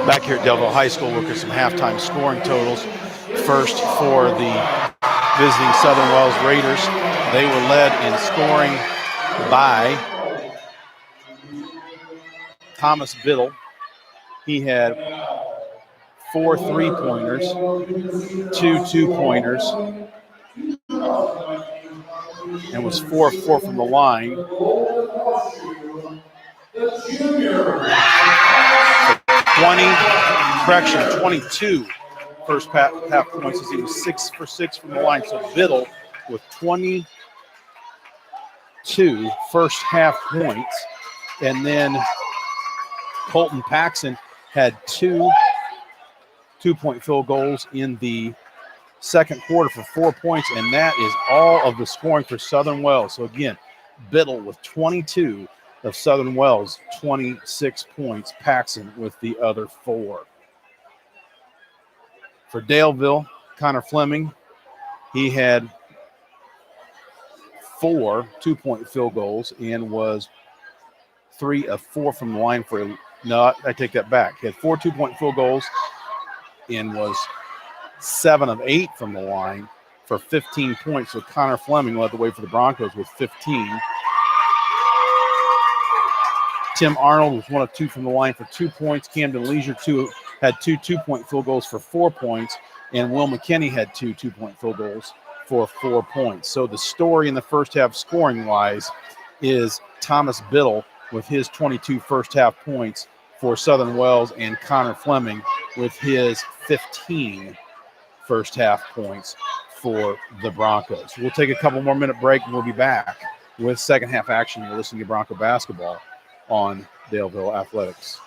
Back here at Daleville High School, look at some halftime scoring totals. First for the visiting Southern Wells Raiders. They were led in scoring by Thomas Biddle. He had 4 3-pointers, 2 2-pointers, and was 4 of 4 from the line. 22 first half points as he was 6 for 6 from the line. So Biddle with 22 first half points. And then Colton Paxson had 2 2-point field goals in the second quarter for 4 points, and that is all of the scoring for Southern Wells. So again, Biddle with 22 of Southern Wells, 26 points. Paxson with the other 4. For Daleville, Connor Fleming, he had 4 2-point field goals and was 3 of 4 from the line for no, I take that back. He had 4 2-point field goals and was 7 of 8 from the line for 15 points. So Connor Fleming led the way for the Broncos with 15. Tim Arnold was 1 of 2 from the line for 2 points. Camden Leisure had 2 2-point field goals for 4 points. And Will McKinney had 2 2-point field goals for 4 points. So the story in the first half scoring-wise is Thomas Biddle with his 22 first half points for Southern Wells and Connor Fleming with his 15 first half points for the Broncos. We'll take a couple more minute break and we'll be back with second half action. You're listening to Bronco Basketball on Daleville Athletics.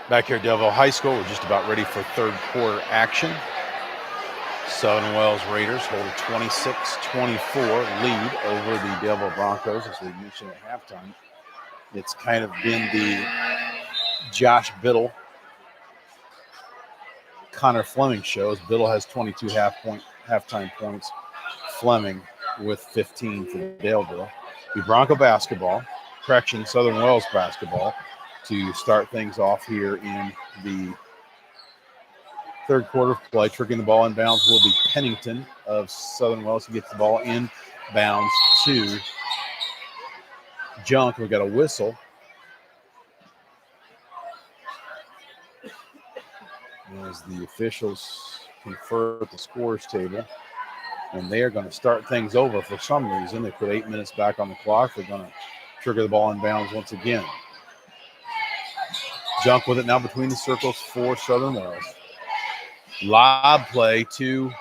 Back here at Daleville High School, we're just about ready for third quarter action. Southern Wells Raiders hold a 26-24 lead over the Daleville Broncos, as we mentioned at halftime. It's kind of been the Josh Biddle, Connor Fleming show, as Biddle has 22 halftime points. Fleming with 15 for Daleville. The Bronco basketball, Southern Wells basketball, to start things off here in the third quarter of play. Tricking the ball in bounds will be Pennington of Southern Wells, who gets the ball in bounds to Junk. We've got a whistle. As the officials confer at the scores table, and they are going to start things over for some reason. They put 8 minutes back on the clock. They're going to trigger the ball in bounds once again. Junk with it now between the circles for Southern Wells. Lob play to,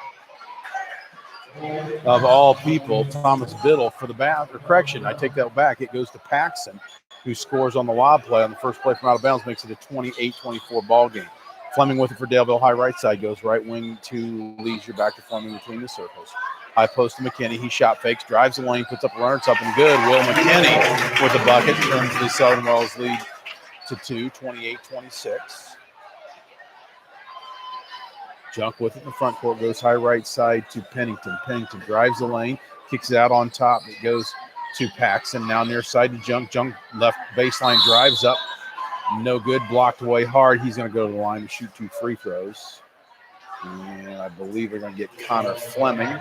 of all people, Thomas Biddle for the correction. I take that back. It goes to Paxson, who scores on the lob play on the first play from out of bounds, makes it a 28-24 ball game. Fleming with it for Daleville. High right side goes right wing to Leisure, back to Fleming between the circles. High post to McKinney. He shot fakes, drives the lane, puts up a runner. It's up and good. Will McKinney with the bucket turns the Southern Wells lead to 2, 28-26. Junk with it in the front court, goes high right side to Pennington. Pennington drives the lane, kicks it out on top. It goes to Paxson. Now near side to Junk. Junk left baseline, drives up. No good, blocked away hard. He's going to go to the line to shoot 2 free throws. And I believe they're going to get Connor Fleming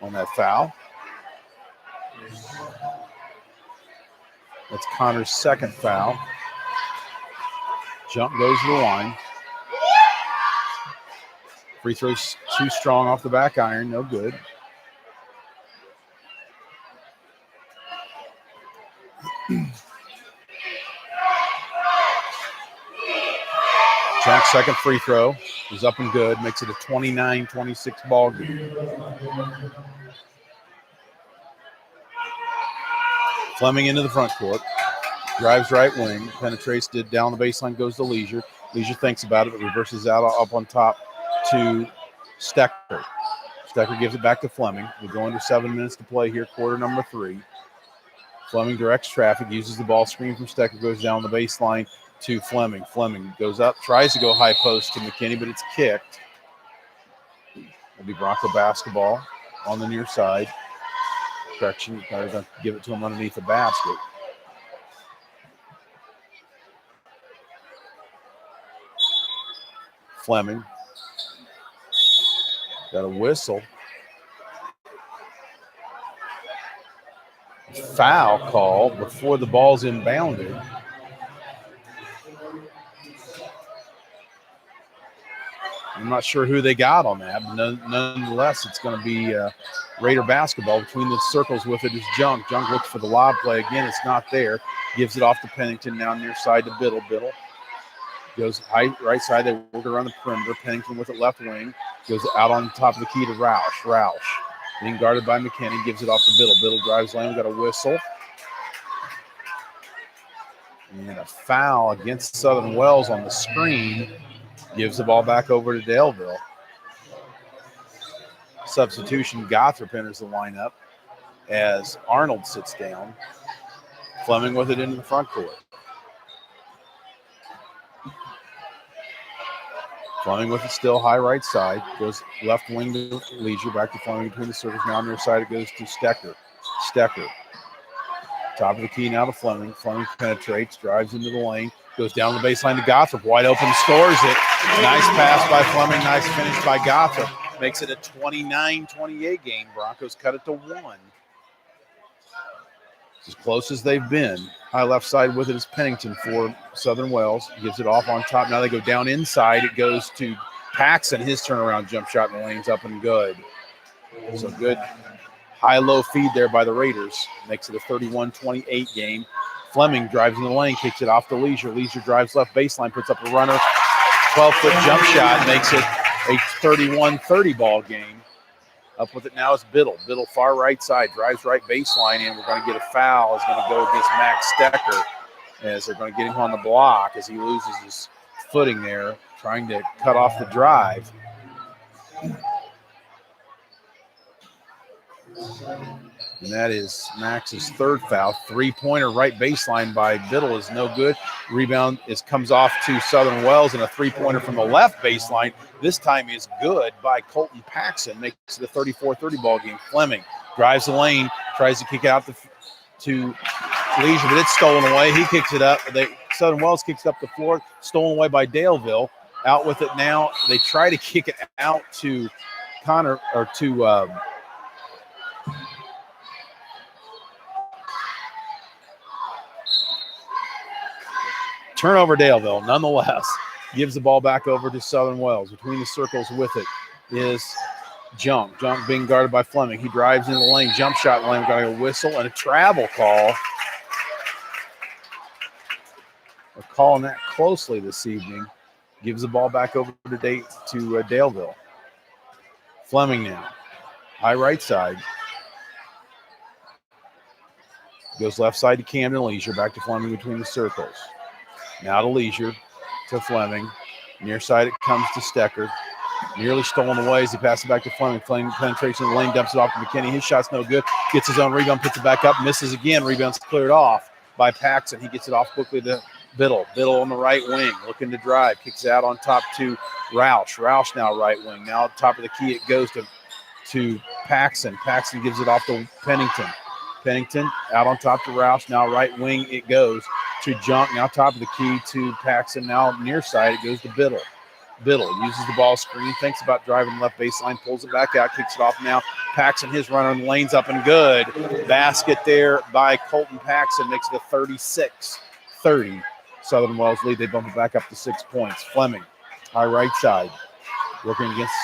on that foul. That's Connor's second foul. Jump goes to the line. Free throws too strong off the back iron, no good. Junk's second free throw is up and good, makes it a 29-26 ball game. Fleming into the front court. Drives right wing, penetrates down the baseline, goes to Leisure. Leisure thinks about it, but reverses out up on top to Stecker. Stecker gives it back to Fleming. We go under 7 minutes to play here, quarter number 3. Fleming directs traffic, uses the ball screen from Stecker, goes down the baseline to Fleming. Fleming goes up, tries to go high post to McKinney, but it's kicked. It'll be Bronco basketball on the near side. Correction, they're going to give it to him underneath the basket. Fleming got a whistle. Foul call before the ball's inbounded. I'm not sure who they got on that, but nonetheless, it's going to be Raider basketball. Between the circles with it is Junk. Junk looks for the lob play. Again, it's not there. Gives it off to Pennington, now near side to Biddle. Biddle goes high right side. They work around the perimeter. Pennington with it left wing. Goes out on top of the key to Roush. Roush being guarded by McKinney. Gives it off to Biddle. Biddle drives lane. Got a whistle. And a foul against Southern Wells on the screen. Gives the ball back over to Daleville. Substitution, Gothrop enters the lineup as Arnold sits down. Fleming with it into the front court. Fleming with it still high right side. Goes left wing to Leisure. Back to Fleming between the circles. Now near side it goes to Stecker. Stecker. Top of the key now to Fleming. Fleming penetrates, drives into the lane. Goes down the baseline to Gothrop. Wide open, scores it. Nice pass by Fleming. Nice finish by Gothrop. Makes it a 29-28 game. Broncos cut it to 1. It's as close as they've been. High left side with it is Pennington for Southern Wells. Gives it off on top. Now they go down inside. It goes to Paxson. His turnaround jump shot in the lane's up and good. So good high-low feed there by the Raiders. Makes it a 31-28 game. Fleming drives in the lane, kicks it off to Leisure. Leisure drives left baseline, puts up a runner. 12-foot jump shot makes it a 31-30 ball game. Up with it now is Biddle. Biddle far right side, drives right baseline, and we're going to get a foul. It's going to go against Max Stecker. as they're going to get him on the block as he loses his footing there, trying to cut off the drive. And that is Max's third foul. Three-pointer right baseline by Biddle is no good. Rebound comes off to Southern Wells, and a three-pointer from the left baseline this time is good by Colton Paxson. Makes it a 34-30 ball game. Fleming drives the lane, tries to kick it out to Leisure, but it's stolen away. He kicks it up. Southern Wells kicks it up the floor, stolen away by Daleville. Out with it now. They try to kick it out to Connor or to turnover. Daleville, nonetheless, gives the ball back over to Southern Wells. Between the circles with it is Junk. Junk being guarded by Fleming. He drives into the lane, jump shot lane. Got a whistle and a travel call. We're calling that closely this evening. Gives the ball back over to Daleville. Fleming now. High right side. Goes left side to Camden Leisure. Back to Fleming between the circles. Now to Leisure, to Fleming. Near side it comes to Stecker. Nearly stolen away as he passes it back to Fleming. Fleming penetration in the lane, dumps it off to McKinney. His shot's no good. Gets his own rebound, puts it back up, misses again. Rebound's cleared off by Paxson. He gets it off quickly to Biddle. Biddle on the right wing, looking to drive. Kicks it out on top to Roush. Roush now right wing. Now at the top of the key it goes to Paxson. Paxson gives it off to Pennington. Pennington out on top to Roush. Now right wing it goes to Junk. Now top of the key to Paxson. Now near side it goes to Biddle. Biddle uses the ball screen, thinks about driving left baseline, pulls it back out, kicks it off now. Paxson, his runner in the lane's up and good. Basket there by Colton Paxson makes it a 36-30. Southern Wells lead. They bump it back up to 6 points. Fleming, high right side, working against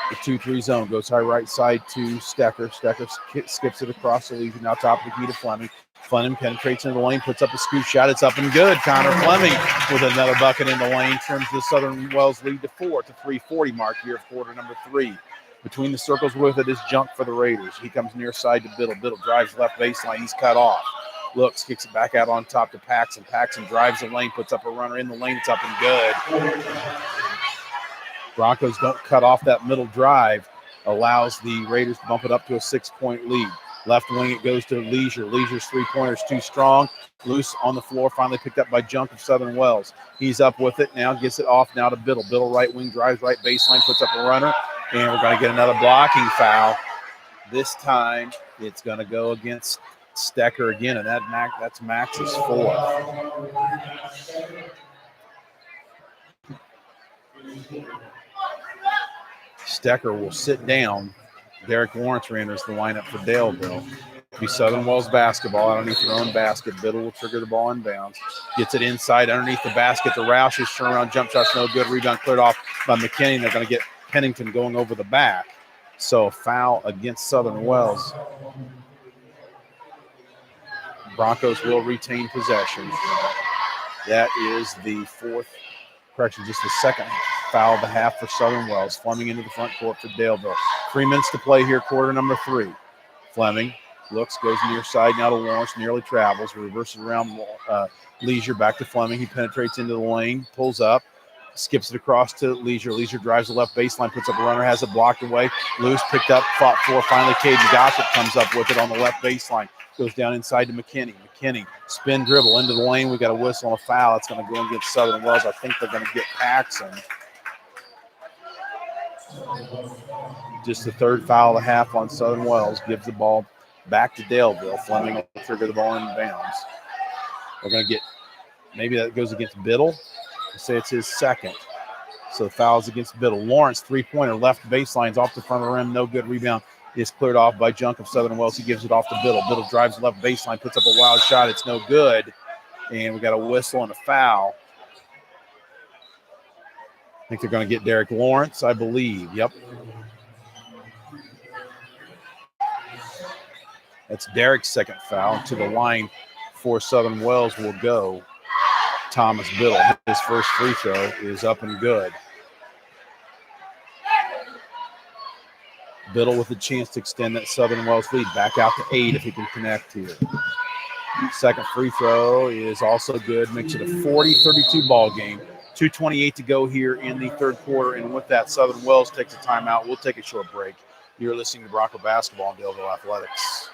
the 2-3 zone. Goes high right side to Stecker. Stecker skips it across the lead. Now top of the key to Fleming. Fleming penetrates into the lane, puts up a scoop shot. It's up and good. Connor Fleming with another bucket in the lane trims the Southern Wells lead to 4 at the 3:40 mark here of quarter number 3. Between the circles with it is Junk for the Raiders. He comes near side to Biddle. Biddle drives left baseline. He's cut off. Looks, kicks it back out on top to Paxson. Paxson drives the lane, puts up a runner in the lane. It's up and good. Broncos don't cut off that middle drive. Allows the Raiders to bump it up to a 6-point lead. Left wing, it goes to Leisure. Leisure's three-pointer's too strong. Loose on the floor, finally picked up by Junk of Southern Wells. He's up with it now, gets it off now to Biddle. Biddle right wing, drives right baseline, puts up a runner, and we're going to get another blocking foul. This time, it's going to go against Stecker again, and that's Max's fourth. Stecker will sit down. Derek Lawrence enters the lineup for Daleville. Be Southern Wells basketball underneath their own basket. Biddle will trigger the ball inbounds. Gets it inside underneath the basket. The Roush, his turnaround jump shot's no good. Rebound cleared off by McKinney. They're going to get Pennington going over the back. So a foul against Southern Wells. Broncos will retain possession. That is the just the second foul of the half for Southern Wells. Fleming into the front court for Daleville. 3 minutes to play here, quarter number 3. Fleming looks, goes near side now to Lawrence, nearly travels, reverses around Leisure, back to Fleming. He penetrates into the lane, pulls up, skips it across to Leisure. Leisure drives the left baseline, puts up a runner, has it blocked away. Loose, picked up, fought for. Finally, Caden Gossett comes up with it on the left baseline. Goes down inside to McKinney. McKinney, spin dribble into the lane. We got a whistle and a foul. It's going to go against Southern Wells. I think they're going to get Paxson. Just the third foul of the half on Southern Wells. Gives the ball back to Daleville. Fleming will trigger the ball in bounds. We're going to get, maybe that goes against Biddle. I'll say it's his second. So the foul's against Biddle. Lawrence, three-pointer, left baseline's off the front of the rim. No good. Rebound is cleared off by Junk of Southern Wells. He gives it off to Biddle. Biddle drives left baseline, puts up a wild shot. It's no good. And we got a whistle and a foul. I think they're going to get Derek Lawrence, I believe. Yep. That's Derek's second foul. To the line for Southern Wells will go Thomas Biddle. His first free throw is up and good. Biddle with a chance to extend that Southern Wells lead back out to 8 if he can connect here. Second free throw is also good. Makes it a 40-32 ball game. 2:28 to go here in the third quarter. And with that, Southern Wells takes a timeout. We'll take a short break. You're listening to Bronco Basketball on Daleville Athletics.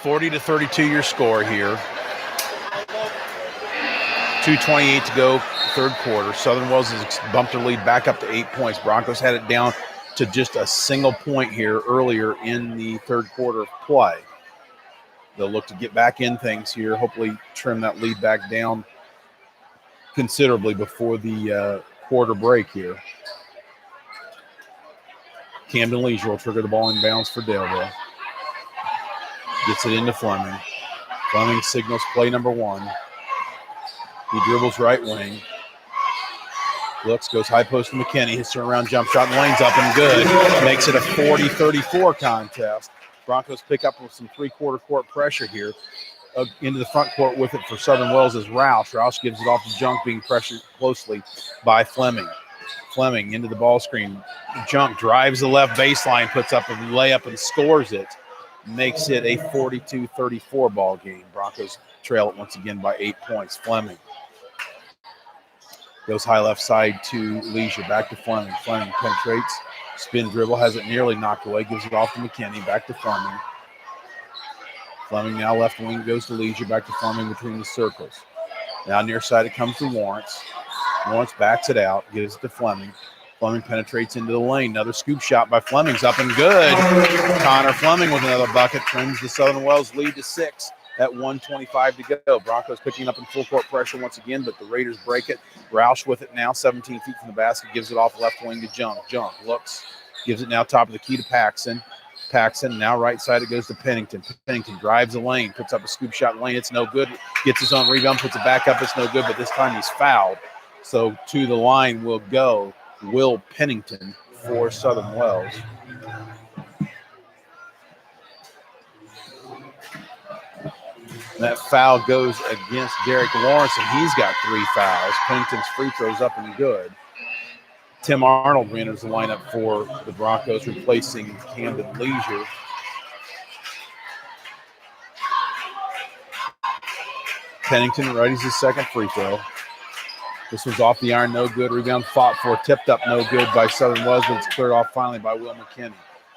(40-32) your score here. 2:28 to go, third quarter. Southern Wells has bumped their lead back up to 8 points. Broncos had it down to just a single point here earlier in the third quarter of play. They'll look to get back in things here, hopefully trim that lead back down considerably before the quarter break here. Camden Leisure will trigger the ball in bounds for Daleville. Gets it into Fleming. Fleming signals play number one. He dribbles right wing. Looks, goes high post to McKinney. His turnaround jump shot, and lane's up and good. Makes it a 40-34 contest. Broncos pick up with some three-quarter court pressure here. Into the front court with it for Southern Wells is Roush. Roush gives it off to Junk, being pressured closely by Fleming. Fleming into the ball screen. Junk drives the left baseline, puts up a layup and scores it. Makes it a 42-34 ball game. Broncos trail it once again by 8 points. Fleming goes high left side to Leisure. Back to Fleming. Fleming penetrates. Spin dribble. Has it nearly knocked away. Gives it off to McKinney. Back to Fleming. Fleming now left wing. Goes to Leisure. Back to Fleming between the circles. Now near side it comes to Lawrence. Lawrence backs it out. Gives it to Fleming. Fleming penetrates into the lane. Another scoop shot by Fleming's up and good. Connor Fleming with another bucket. Trims the Southern Wells lead to 6 at 1:25 to go. Broncos picking up in full court pressure once again, but the Raiders break it. Roush with it now, 17 feet from the basket. Gives it off left wing to Junk. Junk looks. Gives it now top of the key to Paxson. Paxson now right side. It goes to Pennington. Pennington drives the lane. Puts up a scoop shot in the lane. It's no good. Gets his own rebound. Puts it back up. It's no good, but this time he's fouled. So to the line will go Will Pennington for Southern Wells. That foul goes against Derek Lawrence, and he's got 3 fouls. Pennington's free throw's up and good. Tim Arnold enters the lineup for the Broncos, replacing Camden Leisure. Pennington readies his second free throw. This one's off the iron, no good. Rebound fought for, tipped up, no good by Southern Wells, but it's cleared off finally by Will McKinney.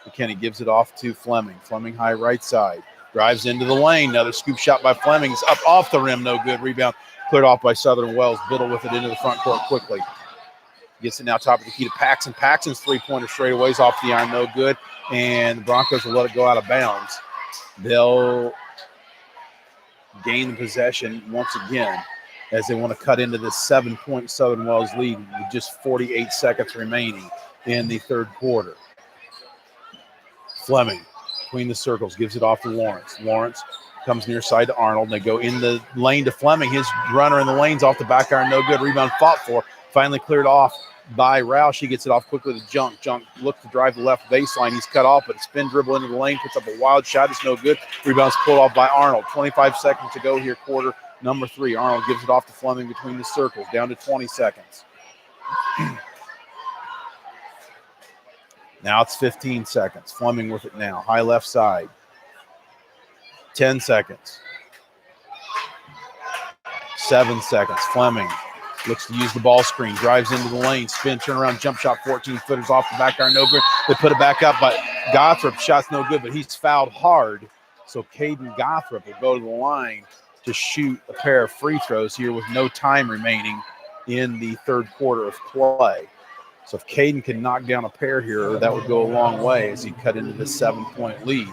McKinney gives it off to Fleming. Fleming high right side. Drives into the lane. Another scoop shot by Fleming's up off the rim, no good. Rebound cleared off by Southern Wells. Biddle with it into the front court quickly. Gets it now top of the key to Paxson. Paxson's three-pointer straightaways off the iron, no good. And the Broncos will let it go out of bounds. They'll gain the possession once again as they want to cut into this 7-point Southern Wells lead with just 48 seconds remaining in the third quarter. Fleming between the circles gives it off to Lawrence. Lawrence comes near side to Arnold. And they go in the lane to Fleming. His runner in the lane's off the back iron, no good. Rebound fought for. Finally cleared off by Roush. He gets it off quickly to Junk. Junk looks to drive the left baseline. He's cut off, but a spin dribble into the lane, puts up a wild shot. It's no good. Rebound's pulled off by Arnold. 25 seconds to go here, quarter number 3. Arnold gives it off to Fleming between the circles, down to 20 seconds. Now it's 15 seconds. Fleming with it now. High left side. 10 seconds. 7 seconds. Fleming looks to use the ball screen. Drives into the lane. Spin, turnaround, jump shot, 14-footers off the back iron. No good. They put it back up, but Gothrop, shot's no good, but he's fouled hard. So Caden Gothrop will go to the line to shoot a pair of free throws here with no time remaining in the third quarter of play. So if Caden can knock down a pair here, that would go a long way as he cut into this 7-point lead.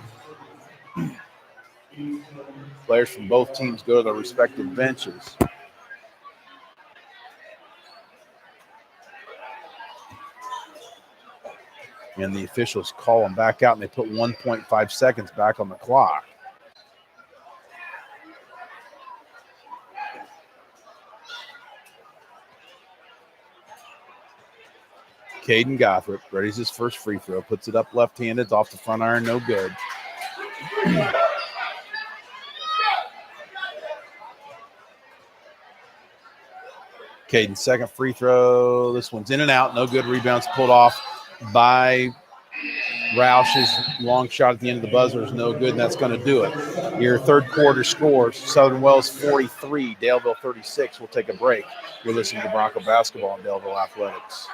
Players from both teams go to their respective benches. And the officials call them back out, and they put 1.5 seconds back on the clock. Caden Gothrop readies his first free throw, puts it up left-handed, it's off the front iron, no good. Caden's second free throw. This one's in and out, no good. Rebounds pulled off by Roush's long shot at the end of the buzzer is no good, and that's going to do it. Your third quarter scores, Southern Wells 43, Daleville 36. We'll take a break. You're listening to Bronco Basketball and Daleville Athletics.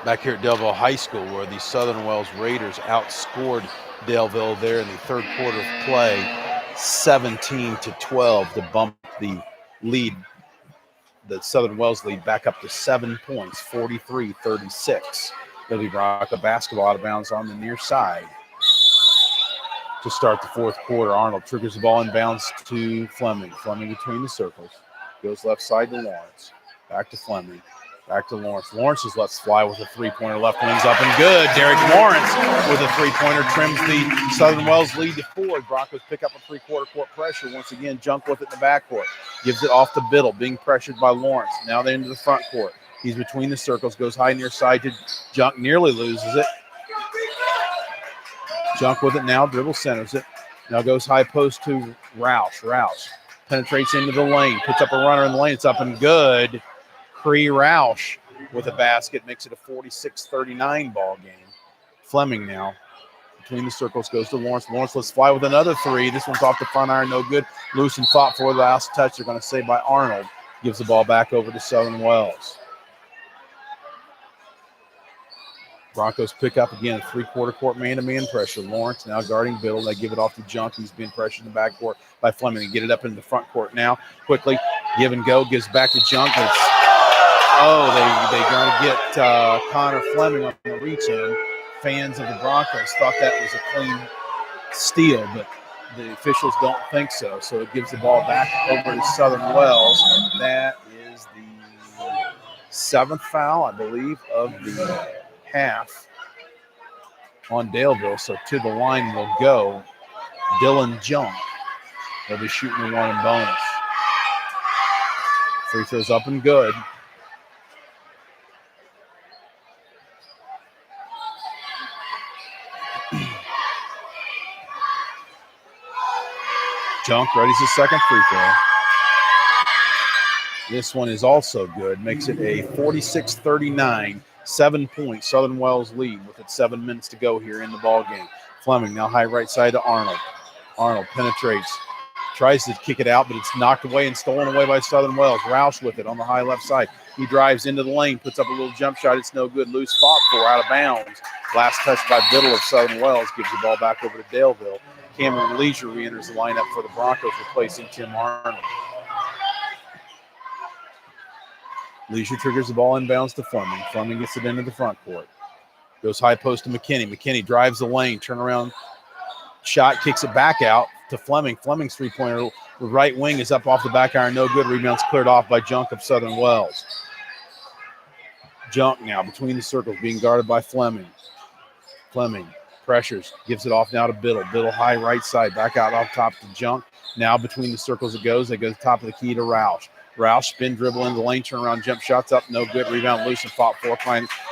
Back here at Daleville High School, where the Southern Wells Raiders outscored Daleville there in the third quarter of play, 17-12 to bump the lead, the Southern Wells lead back up to 7 points, 43-36. It'll be Bronco basketball out of bounds on the near side. To start the fourth quarter, Arnold triggers the ball inbounds to Fleming. Fleming between the circles. Goes left side to Lawrence. Back to Fleming. Back to Lawrence. Lawrence's lets fly with a three-pointer. Left wing's up and good. Derek Lawrence with a three-pointer trims the Southern Wells lead to 4. Broncos pick up a three-quarter court pressure. Once again, Junk with it in the backcourt. Gives it off to Biddle, being pressured by Lawrence. Now they're into the front court. He's between the circles. Goes high near side to Junk. Nearly loses it. Junk with it now. Dribble centers it. Now goes high post to Roush. Roush penetrates into the lane. Puts up a runner in the lane. It's up and good. Roush with a basket makes it a 46-39 ball game. Fleming now between the circles goes to Lawrence. Lawrence lets fly with another three. This one's off the front iron, no good. Loose and fought for the last touch. They're going to say by Arnold. Gives the ball back over to Southern Wells. Broncos pick up again, three-quarter court man-to-man pressure. Lawrence now guarding Biddle. They give it off to Junk. He's being pressured in the backcourt by Fleming. They get it up into the front court now. Quickly, give and go, gives back to Junk. They're going to get Connor Fleming on the reach-in. Fans of the Broncos thought that was a clean steal, but the officials don't think so. So it gives the ball back over to Southern Wells, and that is the 7th foul, I believe, of the half on Daleville. So to the line will go Dylan Junk. They'll be shooting the one in bonus. Free throws up and good. Junk readies his second free throw. This one is also good. Makes it a 46-39, 7-point Southern Wells lead with it 7 minutes to go here in the ball game. Fleming now high right side to Arnold. Arnold penetrates. Tries to kick it out, but it's knocked away and stolen away by Southern Wells. Roush with it on the high left side. He drives into the lane, puts up a little jump shot. It's no good. Loose fought for, out of bounds. Last touch by Biddle of Southern Wells gives the ball back over to Daleville. Cameron Leisure re-enters the lineup for the Broncos, replacing Tim Arnold. Leisure triggers the ball inbounds to Fleming. Fleming gets it into the front court. Goes high post to McKinney. McKinney drives the lane, turnaround shot, kicks it back out to Fleming. Fleming's three-pointer, the right wing is up off the back iron, no good. Rebounds cleared off by Junk of Southern Wells. Junk now between the circles, being guarded by Fleming. Fleming pressures, gives it off now to Biddle. Biddle high right side, back out off top to Junk. Now between the circles it goes. They go to the top of the key to Roush. Roush spin dribble into the lane, turn around, jump shots up, no good. Rebound loose and fought for.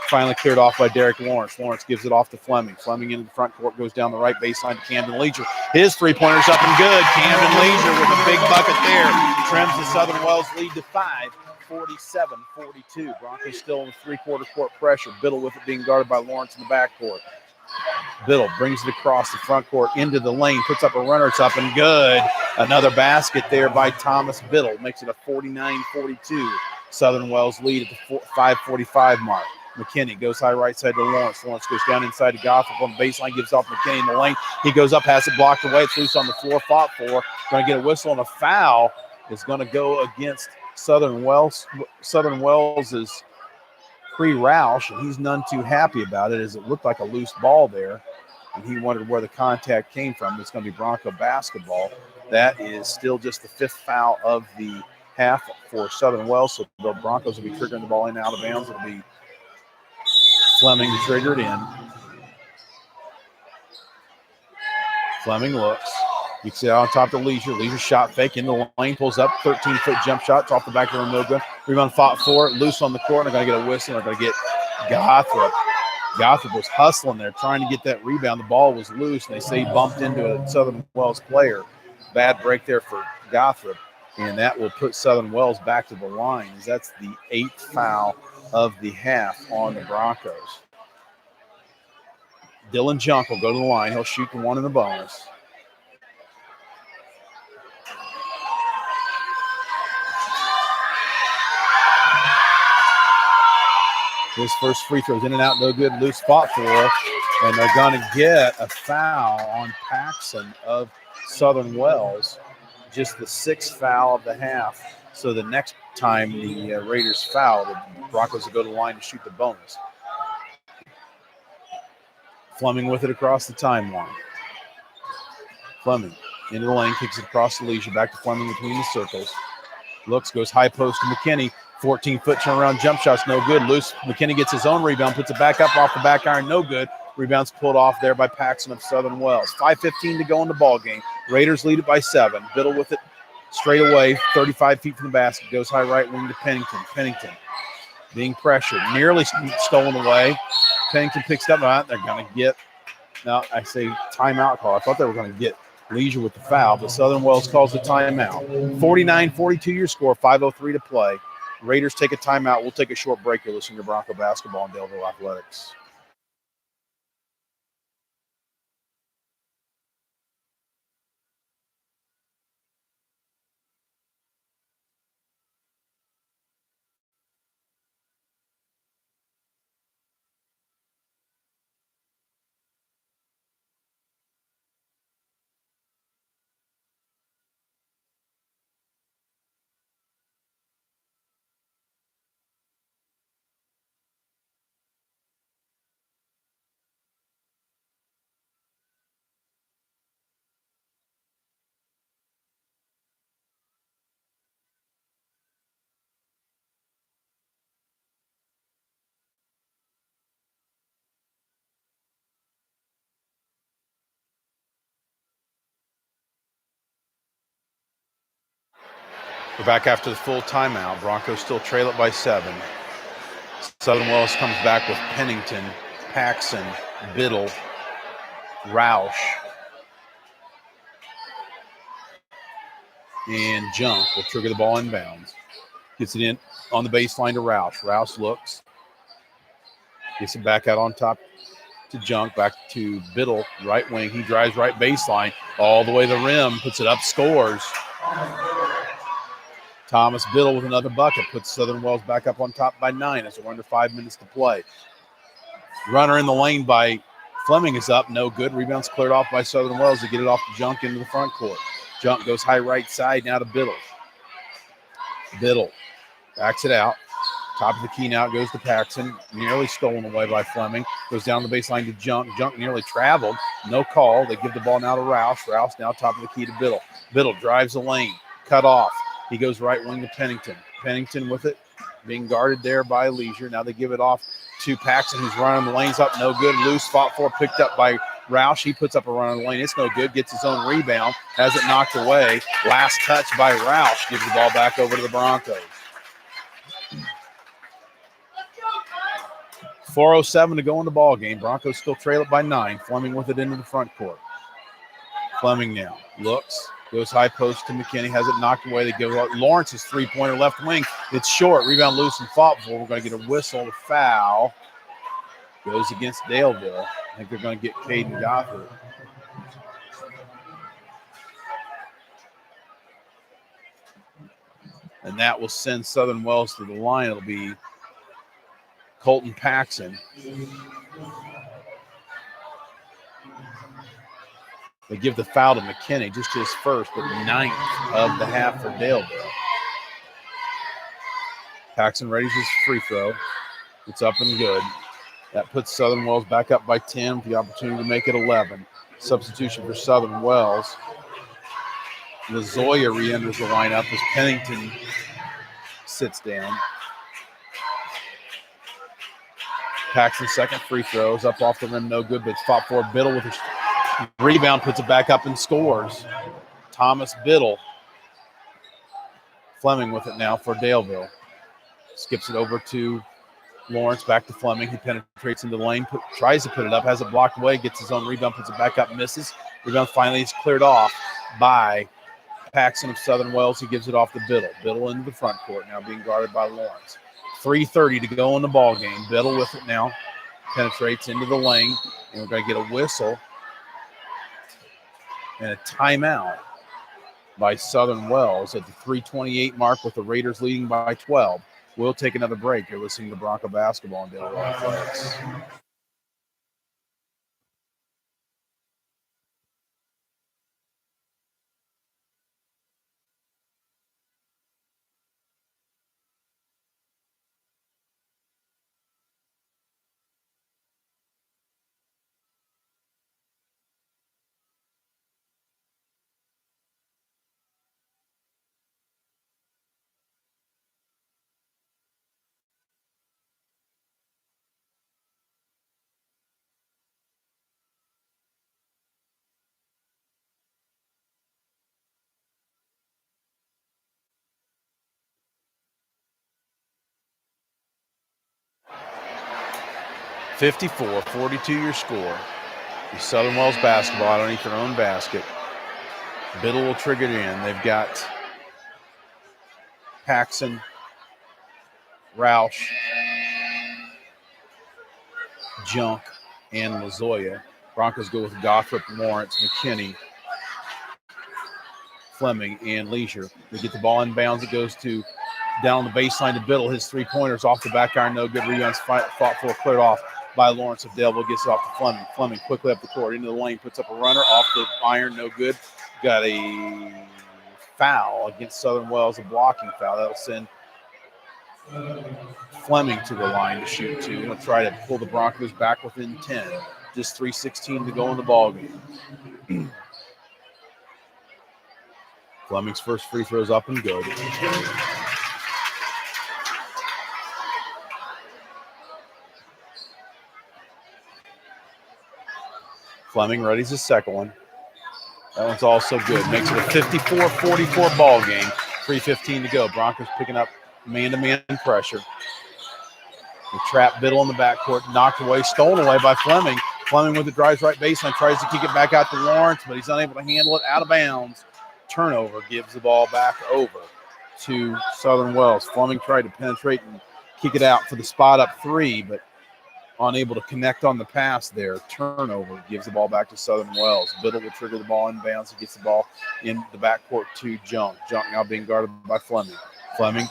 Finally cleared off by Derek Lawrence. Lawrence gives it off to Fleming. Fleming into the front court, goes down the right baseline to Camden Leisure. His three-pointer's up and good. Camden Leisure with a big bucket there. Trims the Southern Wells lead to 5, 47-42. Broncos still in the three-quarter court pressure. Biddle with it being guarded by Lawrence in the backcourt. Biddle brings it across the front court into the lane, puts up a runner. It's up and good. Another basket there by Thomas Biddle. Makes it a 49-42. Southern Wells lead at the 5:45 mark. McKinney goes high right side to Lawrence. Lawrence goes down inside to Gotham on the baseline, gives off McKinney in the lane. He goes up, has it blocked away. It's loose on the floor, fought for. Going to get a whistle, and a foul is going to go against Southern Wells. Southern Wells is Cree Roush, and he's none too happy about it, as it looked like a loose ball there, and he wondered where the contact came from. It's going to be Bronco basketball. That is still just the 5th foul of the half for Southern Wells, so the Broncos will be triggering the ball in and out of bounds. It'll be Fleming to trigger it in. Fleming looks. You can see on top of Leisure. Leisure shot fake in the lane, pulls up, 13-foot jump shot. It's off the back of the rim, no good. Rebound fought for it, loose on the court. They're going to get a whistle. They're going to get Gothrop. Gothrop was hustling there, trying to get that rebound. The ball was loose, and they say he bumped into a Southern Wells player. Bad break there for Gothrop, and that will put Southern Wells back to the line. That's the 8th foul of the half on the Broncos. Dylan Junk will go to the line. He'll shoot the one in the bonus. His first free throws in and out, no good, loose spot for it. And they're going to get a foul on Paxson of Southern Wells. Just the 6th foul of the half. So the next time the Raiders foul, the Broncos will go to the line to shoot the bonus. Fleming with it across the timeline. Fleming into the lane, kicks it across the Leisure, back to Fleming between the circles. Looks, goes high post to McKinney. 14-foot turnaround jump shot's no good. Loose. McKinney gets his own rebound, puts it back up off the back iron, no good. Rebound's pulled off there by Paxson of Southern Wells. 5:15 to go in the ball game. Raiders lead it by 7. Biddle with it straight away, 35 feet from the basket. Goes high right wing to Pennington. Pennington being pressured, nearly stolen away. Pennington picks it up. They're going to get, now I say timeout call. I thought they were going to get Leisure with the foul, but Southern Wells calls the timeout. 49-42 your score, 5:03 to play. Raiders take a timeout. We'll take a short break. You're listening to Bronco Basketball on Daleville Athletics. We're back after the full timeout. Broncos still trail it by 7. Southern Wells comes back with Pennington, Paxson, Biddle, Roush, and Junk will trigger the ball inbounds. Gets it in on the baseline to Roush. Roush looks. Gets it back out on top to Junk, back to Biddle, right wing. He drives right baseline all the way to the rim, puts it up, scores. Thomas Biddle with another bucket, puts Southern Wells back up on top by 9 as we're under 5 minutes to play. Runner in the lane by Fleming is up, no good. Rebound's cleared off by Southern Wells to get it off to Junk into the front court. Junk goes high right side now to Biddle. Biddle backs it out. Top of the key now, it goes to Paxson. Nearly stolen away by Fleming. Goes down the baseline to Junk. Junk nearly traveled. No call. They give the ball now to Roush. Roush now top of the key to Biddle. Biddle drives the lane. Cut off. He goes right wing to Pennington. Pennington with it. Being guarded there by Leisure. Now they give it off to Paxson, who's running the lanes up. No good. Loose. Fought for. Picked up by Roush. He puts up a run on the lane. It's no good. Gets his own rebound. Has it knocked away. Last touch by Roush. Gives the ball back over to the Broncos. 4:07 to go in the ball game. Broncos still trail it by 9. Fleming with it into the front court. Fleming now looks, goes high post to McKinney, has it knocked away. They give it out. Lawrence's three-pointer left wing. It's short. Rebound loose and fought for. We're going to get a whistle. The foul goes against Daleville. I think they're going to get Caden Gothard. And that will send Southern Wells to the line. It'll be Colton Paxson. They give the foul to McKinney, just his first, but 9th of the half for Daleville. Paxson readies his free throw. It's up and good. That puts Southern Wells back up by 10 with the opportunity to make it 11. Substitution for Southern Wells. Lazoya re-enters the lineup as Pennington sits down. Paxton's second free throw is up off the rim, no good, but it's fought for. Biddle with a rebound, puts it back up and scores. Thomas Biddle. Fleming with it now for Daleville. Skips it over to Lawrence, back to Fleming. He penetrates into the lane, tries to put it up, has it blocked away, gets his own rebound, puts it back up, misses. Rebound finally is cleared off by Paxson of Southern Wells. He gives it off to Biddle. Biddle into the front court, now being guarded by Lawrence. 3:30 to go in the ball game. Biddle with it now. Penetrates into the lane, and we're going to get a whistle and a timeout by Southern Wells at the 3:28 mark with the Raiders leading by 12. We'll take another break. You're listening to Bronco Basketball on Daleville Athletics. (54-42) your score. The Southern Wells basketball underneath their own basket. Biddle will trigger it in. They've got Paxson, Roush, Junk, and Lazoya. Broncos go with Gothrop, Lawrence, McKinney, Fleming, and Leisure. They get the ball in bounds. It goes to down the baseline to Biddle. His three-pointers off the back iron, no good. Rebounds fought for, cleared off by Lawrence of Daleville. Gets it off to Fleming. Fleming quickly up the court into the lane, puts up a runner off the iron, no good. Got a foul against Southern Wells, a blocking foul. That'll send Fleming to the line to shoot two. He'll try to pull the Broncos back within 10. Just 3:16 to go in the ballgame. Fleming's first free throw is up and good. Fleming readies his second one. That one's also good. Makes it a 54-44 ball game. 3:15 to go. Broncos picking up man-to-man pressure. The trap Biddle in the backcourt, knocked away, stolen away by Fleming. Fleming with the drives right baseline, tries to kick it back out to Lawrence, but he's unable to handle it out of bounds. Turnover, gives the ball back over to Southern Wells. Fleming tried to penetrate and kick it out for the spot up three, but unable to connect on the pass there. Turnover, gives the ball back to Southern Wells. Biddle will trigger the ball in bounds. He gets the ball in the backcourt to Junk. Junk now being guarded by Fleming. Fleming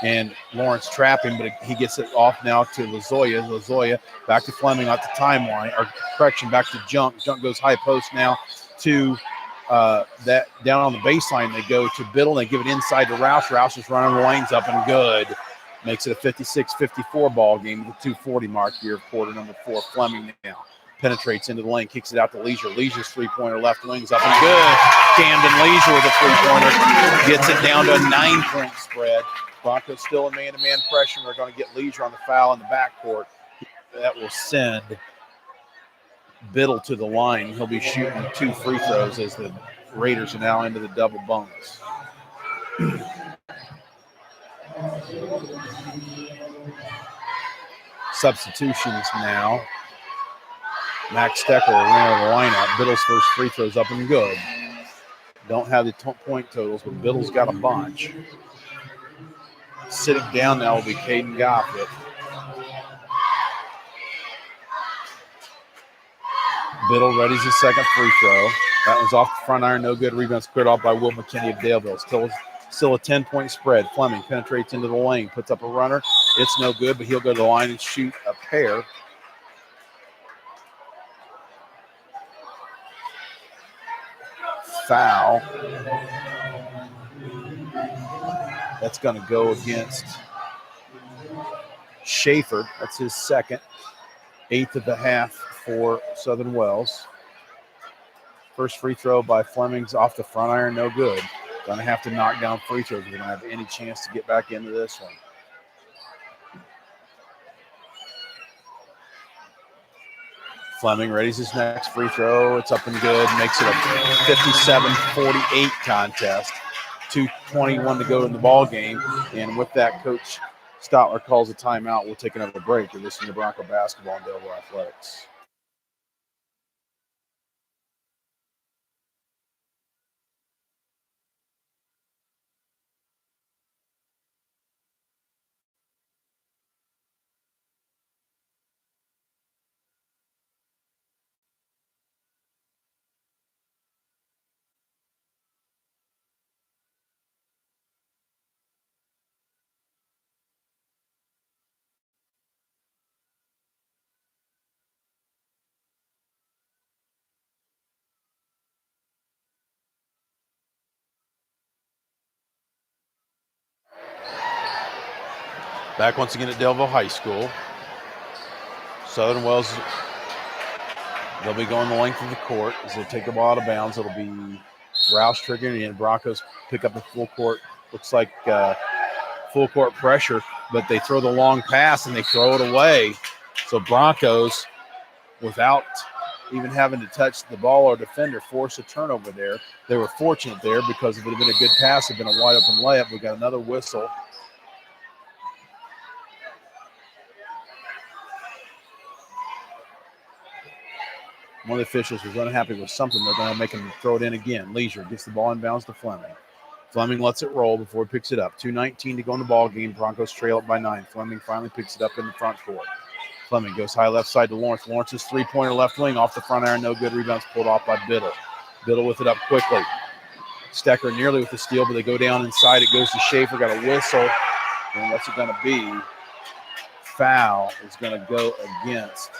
and Lawrence trap him, but he gets it off now to Lazoya. Lazoya back to Fleming at the timeline, or correction, back to Junk. Junk goes high post now to that down on the baseline. They go to Biddle. They give it inside to Roush. Roush is running the lanes up and good. Makes it a 56-54 ball game with the 2:40 mark here of quarter number 4. Fleming now penetrates into the lane, kicks it out to Leisure. Leisure's three-pointer left wing's up and good. Camden Leisure with a three-pointer gets it down to a 9-point spread. Broncos still in man-to-man pressure. They're going to get Leisure on the foul in the backcourt. That will send Biddle to the line. He'll be shooting 2 free throws as the Raiders are now into the double bonus. Substitutions now. Max Stecker will ran out of the lineup. Biddle's first free throw's up and good. Don't have the point totals, but Biddle's got a bunch. Sitting down now will be Caden Goffett. Biddle readies his second free throw. That one's off the front iron, no good. Rebound's cleared off by Will McKinney of Daleville. Still a 10-point spread. Fleming penetrates into the lane, puts up a runner. It's no good, but he'll go to the line and shoot a pair. Foul. That's going to go against Schaefer. That's his second. 8th of the half for Southern Wells. First free throw by Fleming's off the front iron, no good. Going to have to knock down free throws. We don't have any chance to get back into this one. Fleming readies his next free throw. It's up and good. Makes it a 57-48 contest. 2:21 to go in the ball game. And with that, Coach Stotler calls a timeout. We'll take another break. You're listening to Bronco Basketball and Daleville Athletics. Back once again at Daleville High School. Southern Wells, they'll be going the length of the court as they take the ball out of bounds. It'll be Roush triggering and Broncos pick up the full court. Looks like full court pressure, but they throw the long pass and they throw it away. So Broncos, without even having to touch the ball or defender, force a turnover there. They were fortunate there because if it had been a good pass, it would have been a wide open layup. We got another whistle. One of the officials was unhappy with something. They're going to make him throw it in again. Leisure gets the ball inbounds to Fleming. Fleming lets it roll before he picks it up. 2:19 to go in the ball game. Broncos trail it by 9. Fleming finally picks it up in the front court. Fleming goes high left side to Lawrence. Lawrence's three-pointer left wing off the front iron. No good. Rebounds pulled off by Biddle. Biddle with it up quickly. Stecker nearly with the steal, but they go down inside. It goes to Schaefer. Got a whistle. And what's it going to be? Foul is going to go against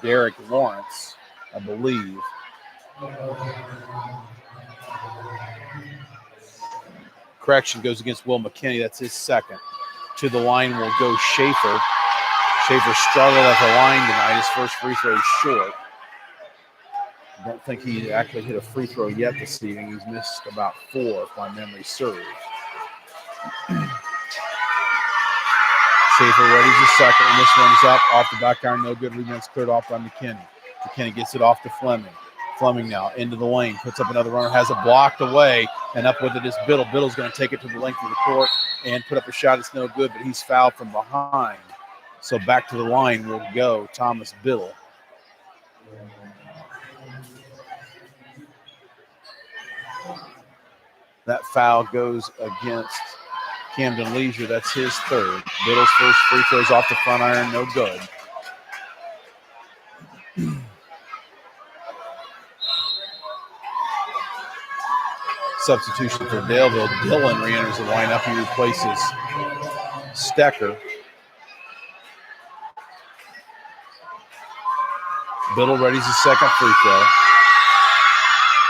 Derek Lawrence, I believe. Correction goes against Will McKinney. That's his second. To the line will go Schaefer. Schaefer struggled at the line tonight. His first free throw is short. I don't think he actually hit a free throw yet this evening. He's missed about 4, if my memory serves. Schaefer readies his second, and this one is up off the back iron. No good. Rebound's cleared off by McKinney. McKinney gets it off to Fleming. Fleming now into the lane, puts up another runner, has it blocked away, and up with it is Biddle. Biddle's going to take it to the length of the court and put up a shot. It's no good, but he's fouled from behind. So back to the line will go Thomas Biddle. That foul goes against Camden Leisure. That's his third. Biddle's first free throws off the front iron, no good. Substitution for Daleville. Dillon re-enters the lineup. He replaces Stecker. Biddle readies his second free throw.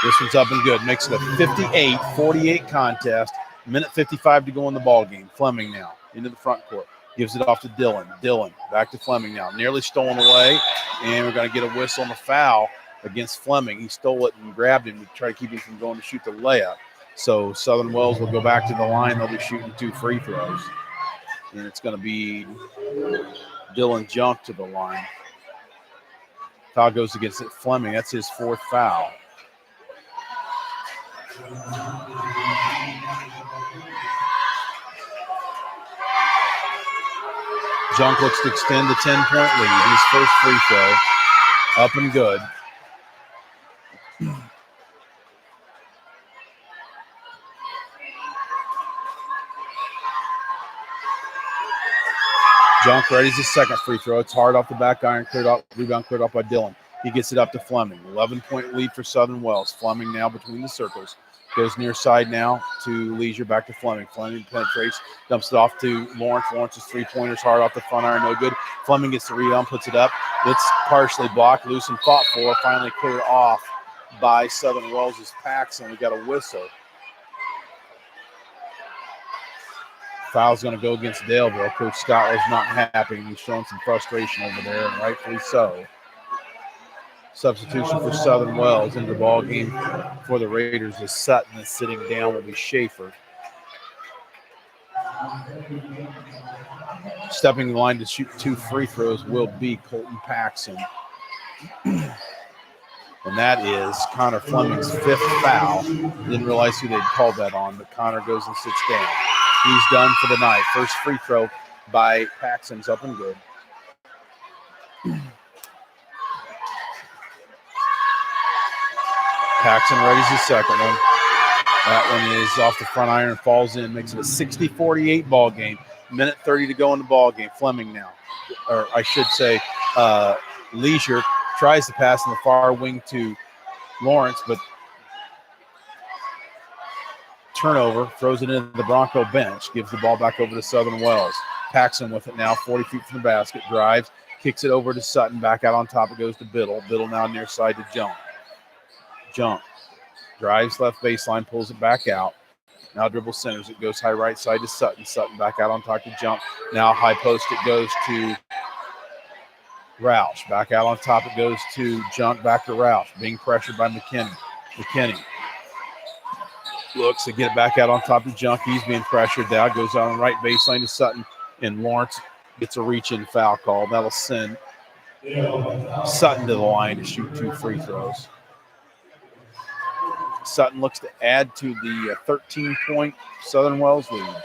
This one's up and good. Makes it a 58-48 contest. Minute 55 to go in the ball game. Fleming now into the front court. Gives it off to Dillon. Dillon back to Fleming now. Nearly stolen away. And we're going to get a whistle and a foul against Fleming. He stole it and grabbed him to try to keep him from going to shoot the layup. So Southern Wells will go back to the line. They'll be shooting 2 free throws. And it's going to be Dillon Junk to the line. Foul goes against Fleming. That's his 4th foul. Junk looks to extend the 10-point lead. His first free throw up and good. Junk readies his second free throw. It's hard off the back iron, cleared off, rebound cleared off by Dillon. He gets it up to Fleming. 11-point lead for Southern Wells. Fleming now between the circles. Goes near side now to Leisure, back to Fleming. Fleming penetrates, dumps it off to Lawrence. Lawrence's three-pointers hard off the front iron, no good. Fleming gets the rebound, puts it up. It's partially blocked, loose and fought for. Finally cleared off by Southern Wells' Paxson. We got a whistle. Foul's going to go against Daleville. Coach Scott was not happy. He's showing some frustration over there, and rightfully so. Substitution for Southern Wells into the ball game for the Raiders is Sutton. Is sitting down will be Schaefer. Stepping in the line to shoot 2 free throws will be Colton Paxson. And that is Connor Fleming's 5th foul. Didn't realize who they'd called that on, but Connor goes and sits down. He's done for the night. First free throw by Paxson's up and good. Paxson readies his second one. That one is off the front iron, falls in, makes it a 60-48 ball game. Minute 30 to go in the ball game. Fleming now, or I should say, Leisure tries to pass in the far wing to Lawrence, but turnover, throws it into the Bronco bench, gives the ball back over to Southern Wells. Paxson with it now, 40 feet from the basket, drives, kicks it over to Sutton, back out on top, it goes to Biddle. Biddle now near side to Jump, drives left baseline, pulls it back out. Now dribble centers, it goes high right side to Sutton. Sutton back out on top to Jump. Now high post, it goes to Roush. Back out on top, it goes to Junk, back to Roush. Being pressured by McKinney. McKinney looks to get it back out on top of Junk. He's being pressured now. Goes on the right baseline to Sutton. And Lawrence gets a reach-in foul call. That'll send Sutton to the line to shoot 2 free throws. Sutton looks to add to the 13-point Southern Wells lead.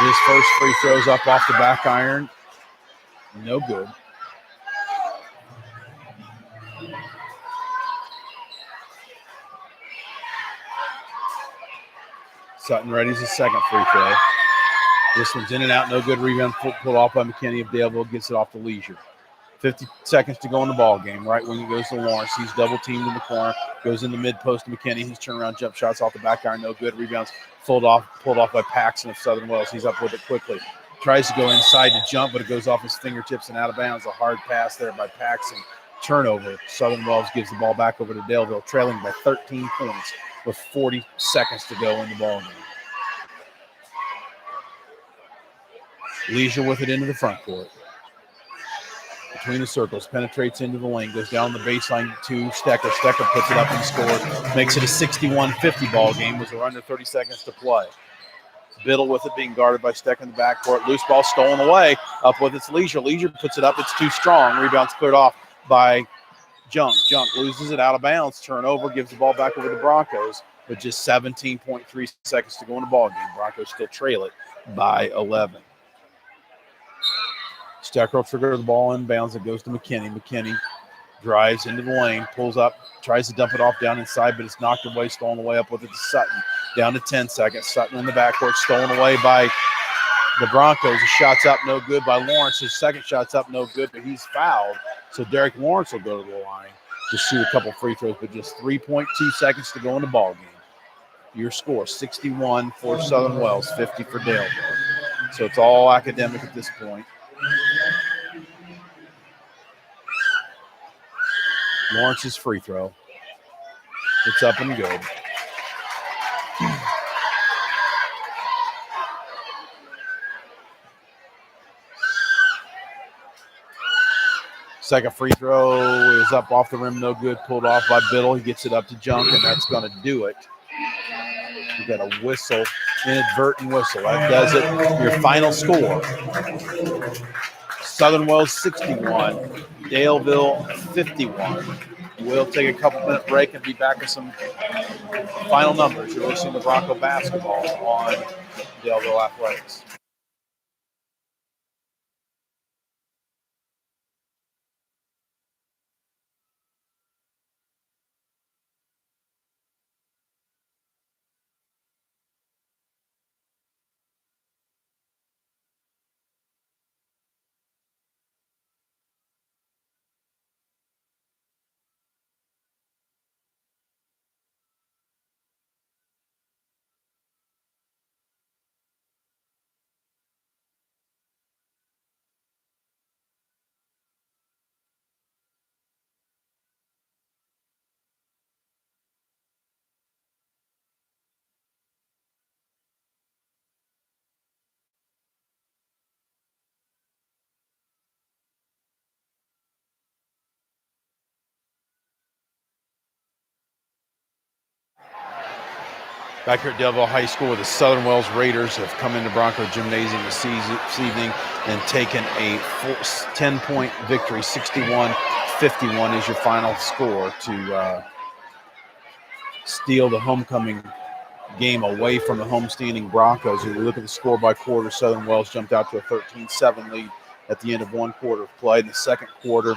His first free throws up off the back iron. No good. Sutton readies his second free throw. This one's in and out, no good. Rebound pulled off by McKinney of Daleville, gets it off to Leisure. 50 seconds to go in the ball game. Right wing it goes to Lawrence. He's double teamed in the corner. Goes in the mid post to McKinney. His turnaround jump shots off the back iron, no good. Rebounds pulled off by Paxson of Southern Wells. He's up with it quickly. Tries to go inside to Jump, but it goes off his fingertips and out of bounds. A hard pass there by Paxson. Turnover. Southern Wells gives the ball back over to Daleville, trailing by 13 points with 40 seconds to go in the ball game. Leisure with it into the front court. Between the circles, penetrates into the lane, goes down the baseline to Stecker. Stecker puts it up and scores. Makes it a 61-50 ball game with under 30 seconds to play. Biddle with it, being guarded by Stecker in the backcourt. Loose ball stolen away. Up with its Leisure. Leisure puts it up. It's too strong. Rebound's cleared off by Junk. Junk loses it out of bounds. Turnover, gives the ball back over to the Broncos with just 17.3 seconds to go in the ball game. Broncos still trail it by 11. Stecker will trigger the ball inbounds. It goes to McKinney. McKinney drives into the lane, pulls up, tries to dump it off down inside, but it's knocked away, stolen away. Up with it to Sutton. Down to 10 seconds. Sutton in the backcourt, stolen away by the Broncos. His shot's up, no good by Lawrence. His second shot's up, no good, but he's fouled. So Derek Lawrence will go to the line to shoot a couple free throws, but just 3.2 seconds to go in the ball game. Your score, 61 for Southern Wells, 50 for Daleville. So it's all academic at this point. Lawrence's free throw. It's up and good. Second free throw is up off the rim, no good. Pulled off by Biddle. He gets it up to Junk, and that's going to do it. We got a whistle, inadvertent whistle. That does it. Your final score: Southern Wells 61, Daleville 51. We'll take a couple-minute break and be back with some final numbers. You're listening to Bronco basketball on Daleville Athletics. Back here at Daleville High School, where the Southern Wells Raiders have come into Bronco Gymnasium this evening and taken a 10-point victory. 61-51 is your final score to steal the homecoming game away from the homestanding Broncos. If you look at the score by quarter, Southern Wells jumped out to a 13-7 lead at the end of one quarter of play. In the second quarter,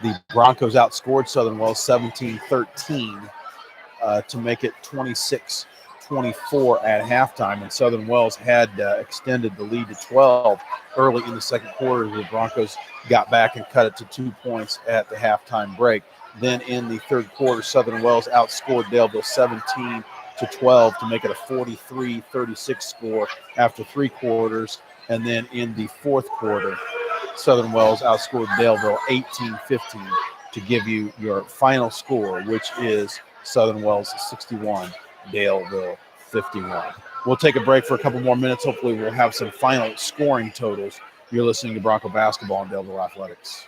the Broncos outscored Southern Wells 17-13 to make it 26-24 at halftime. And Southern Wells had extended the lead to 12 early in the second quarter. The Broncos got back and cut it to 2 points at the halftime break. Then in the third quarter, Southern Wells outscored Daleville 17-12 to make it a 43-36 score after 3 quarters. And then in the fourth quarter, Southern Wells outscored Daleville 18-15 to give you your final score, which is Southern Wells 61, Daleville 51. We'll take a break for a couple more minutes. Hopefully we'll have some final scoring totals. You're listening to Bronco Basketball on Daleville Athletics.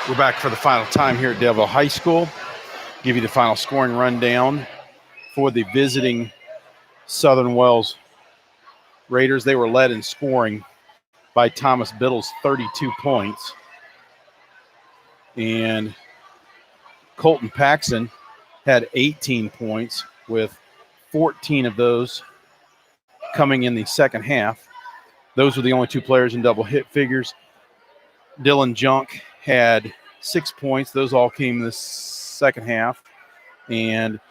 We're back for the final time here at Daleville High School. Give you the final scoring rundown for the visiting Southern Wells Raiders. They were led in scoring by Thomas Biddle's 32 points. And Colton Paxson had 18 points, with 14 of those coming in the second half. Those were the only two players in double hit figures. Dylan Junk had 6 points. Those all came in the second half. And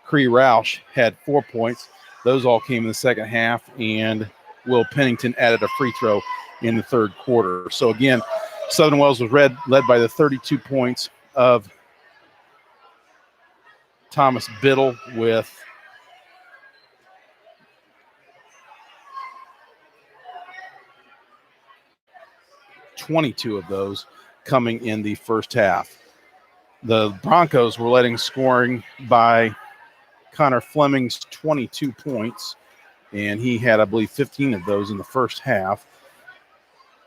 Cree Roush had 4 points. Those all came in the second half. And Will Pennington added a free throw in the third quarter. So again, Southern Wells was led by the 32 points of Thomas Biddle, with .22 of those coming in the first half. The Broncos were led in scoring by Connor Fleming's 22 points, and he had, I believe, 15 of those in the first half.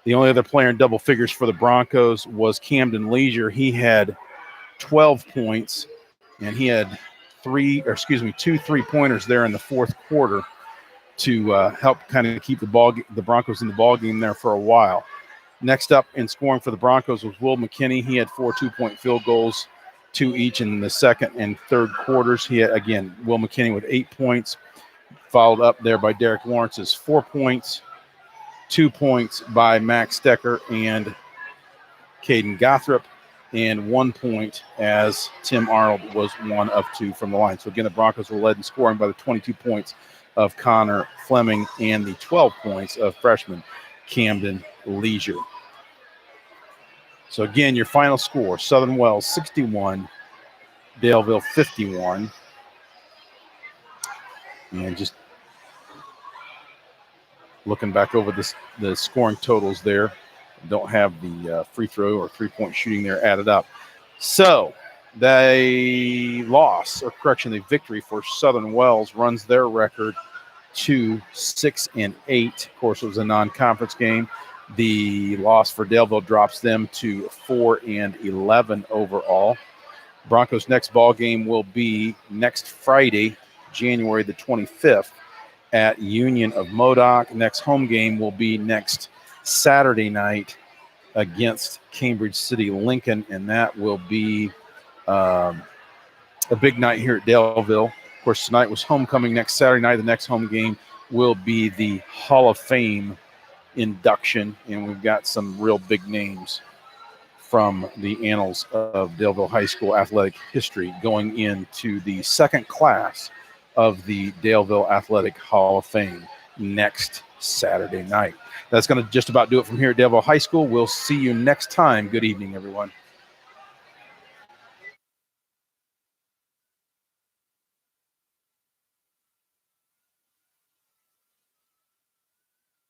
The only other player in double figures for the Broncos was Camden Leisure. He had 12 points, and he had two three-pointers there in the fourth quarter to help kind of keep the Broncos in the ball game there for a while. Next up in scoring for the Broncos was Will McKinney. He had 4 two-point field goals, 2 each in the second and third quarters. He had, again, Will McKinney with 8 points, followed up there by Derek Lawrence's 4 points, 2 points by Max Stecker and Caden Gothrop, and 1 point as Tim Arnold was 1 of 2 from the line. So again, the Broncos were led in scoring by the 22 points of Connor Fleming and the 12 points of freshman Camden Leisure. So again, your final score: Southern Wells 61, Daleville 51. And just looking back over the scoring totals there, don't have the free throw or three-point shooting there added up. So the victory for Southern Wells runs their record to 6-8. Of course, it was a non-conference game. The loss for Daleville drops them to 4-11 overall. Broncos' next ball game will be next Friday, January the 25th, at Union of Modoc. Next home game will be next Saturday night against Cambridge City Lincoln, and that will be a big night here at Daleville. Of course, tonight was homecoming. Next Saturday night, the next home game will be the Hall of Fame induction, and we've got some real big names from the annals of Daleville High School athletic history going into the second class of the Daleville Athletic Hall of Fame next Saturday night. That's going to just about do it from here at Daleville High School. We'll see you next time. Good evening, everyone.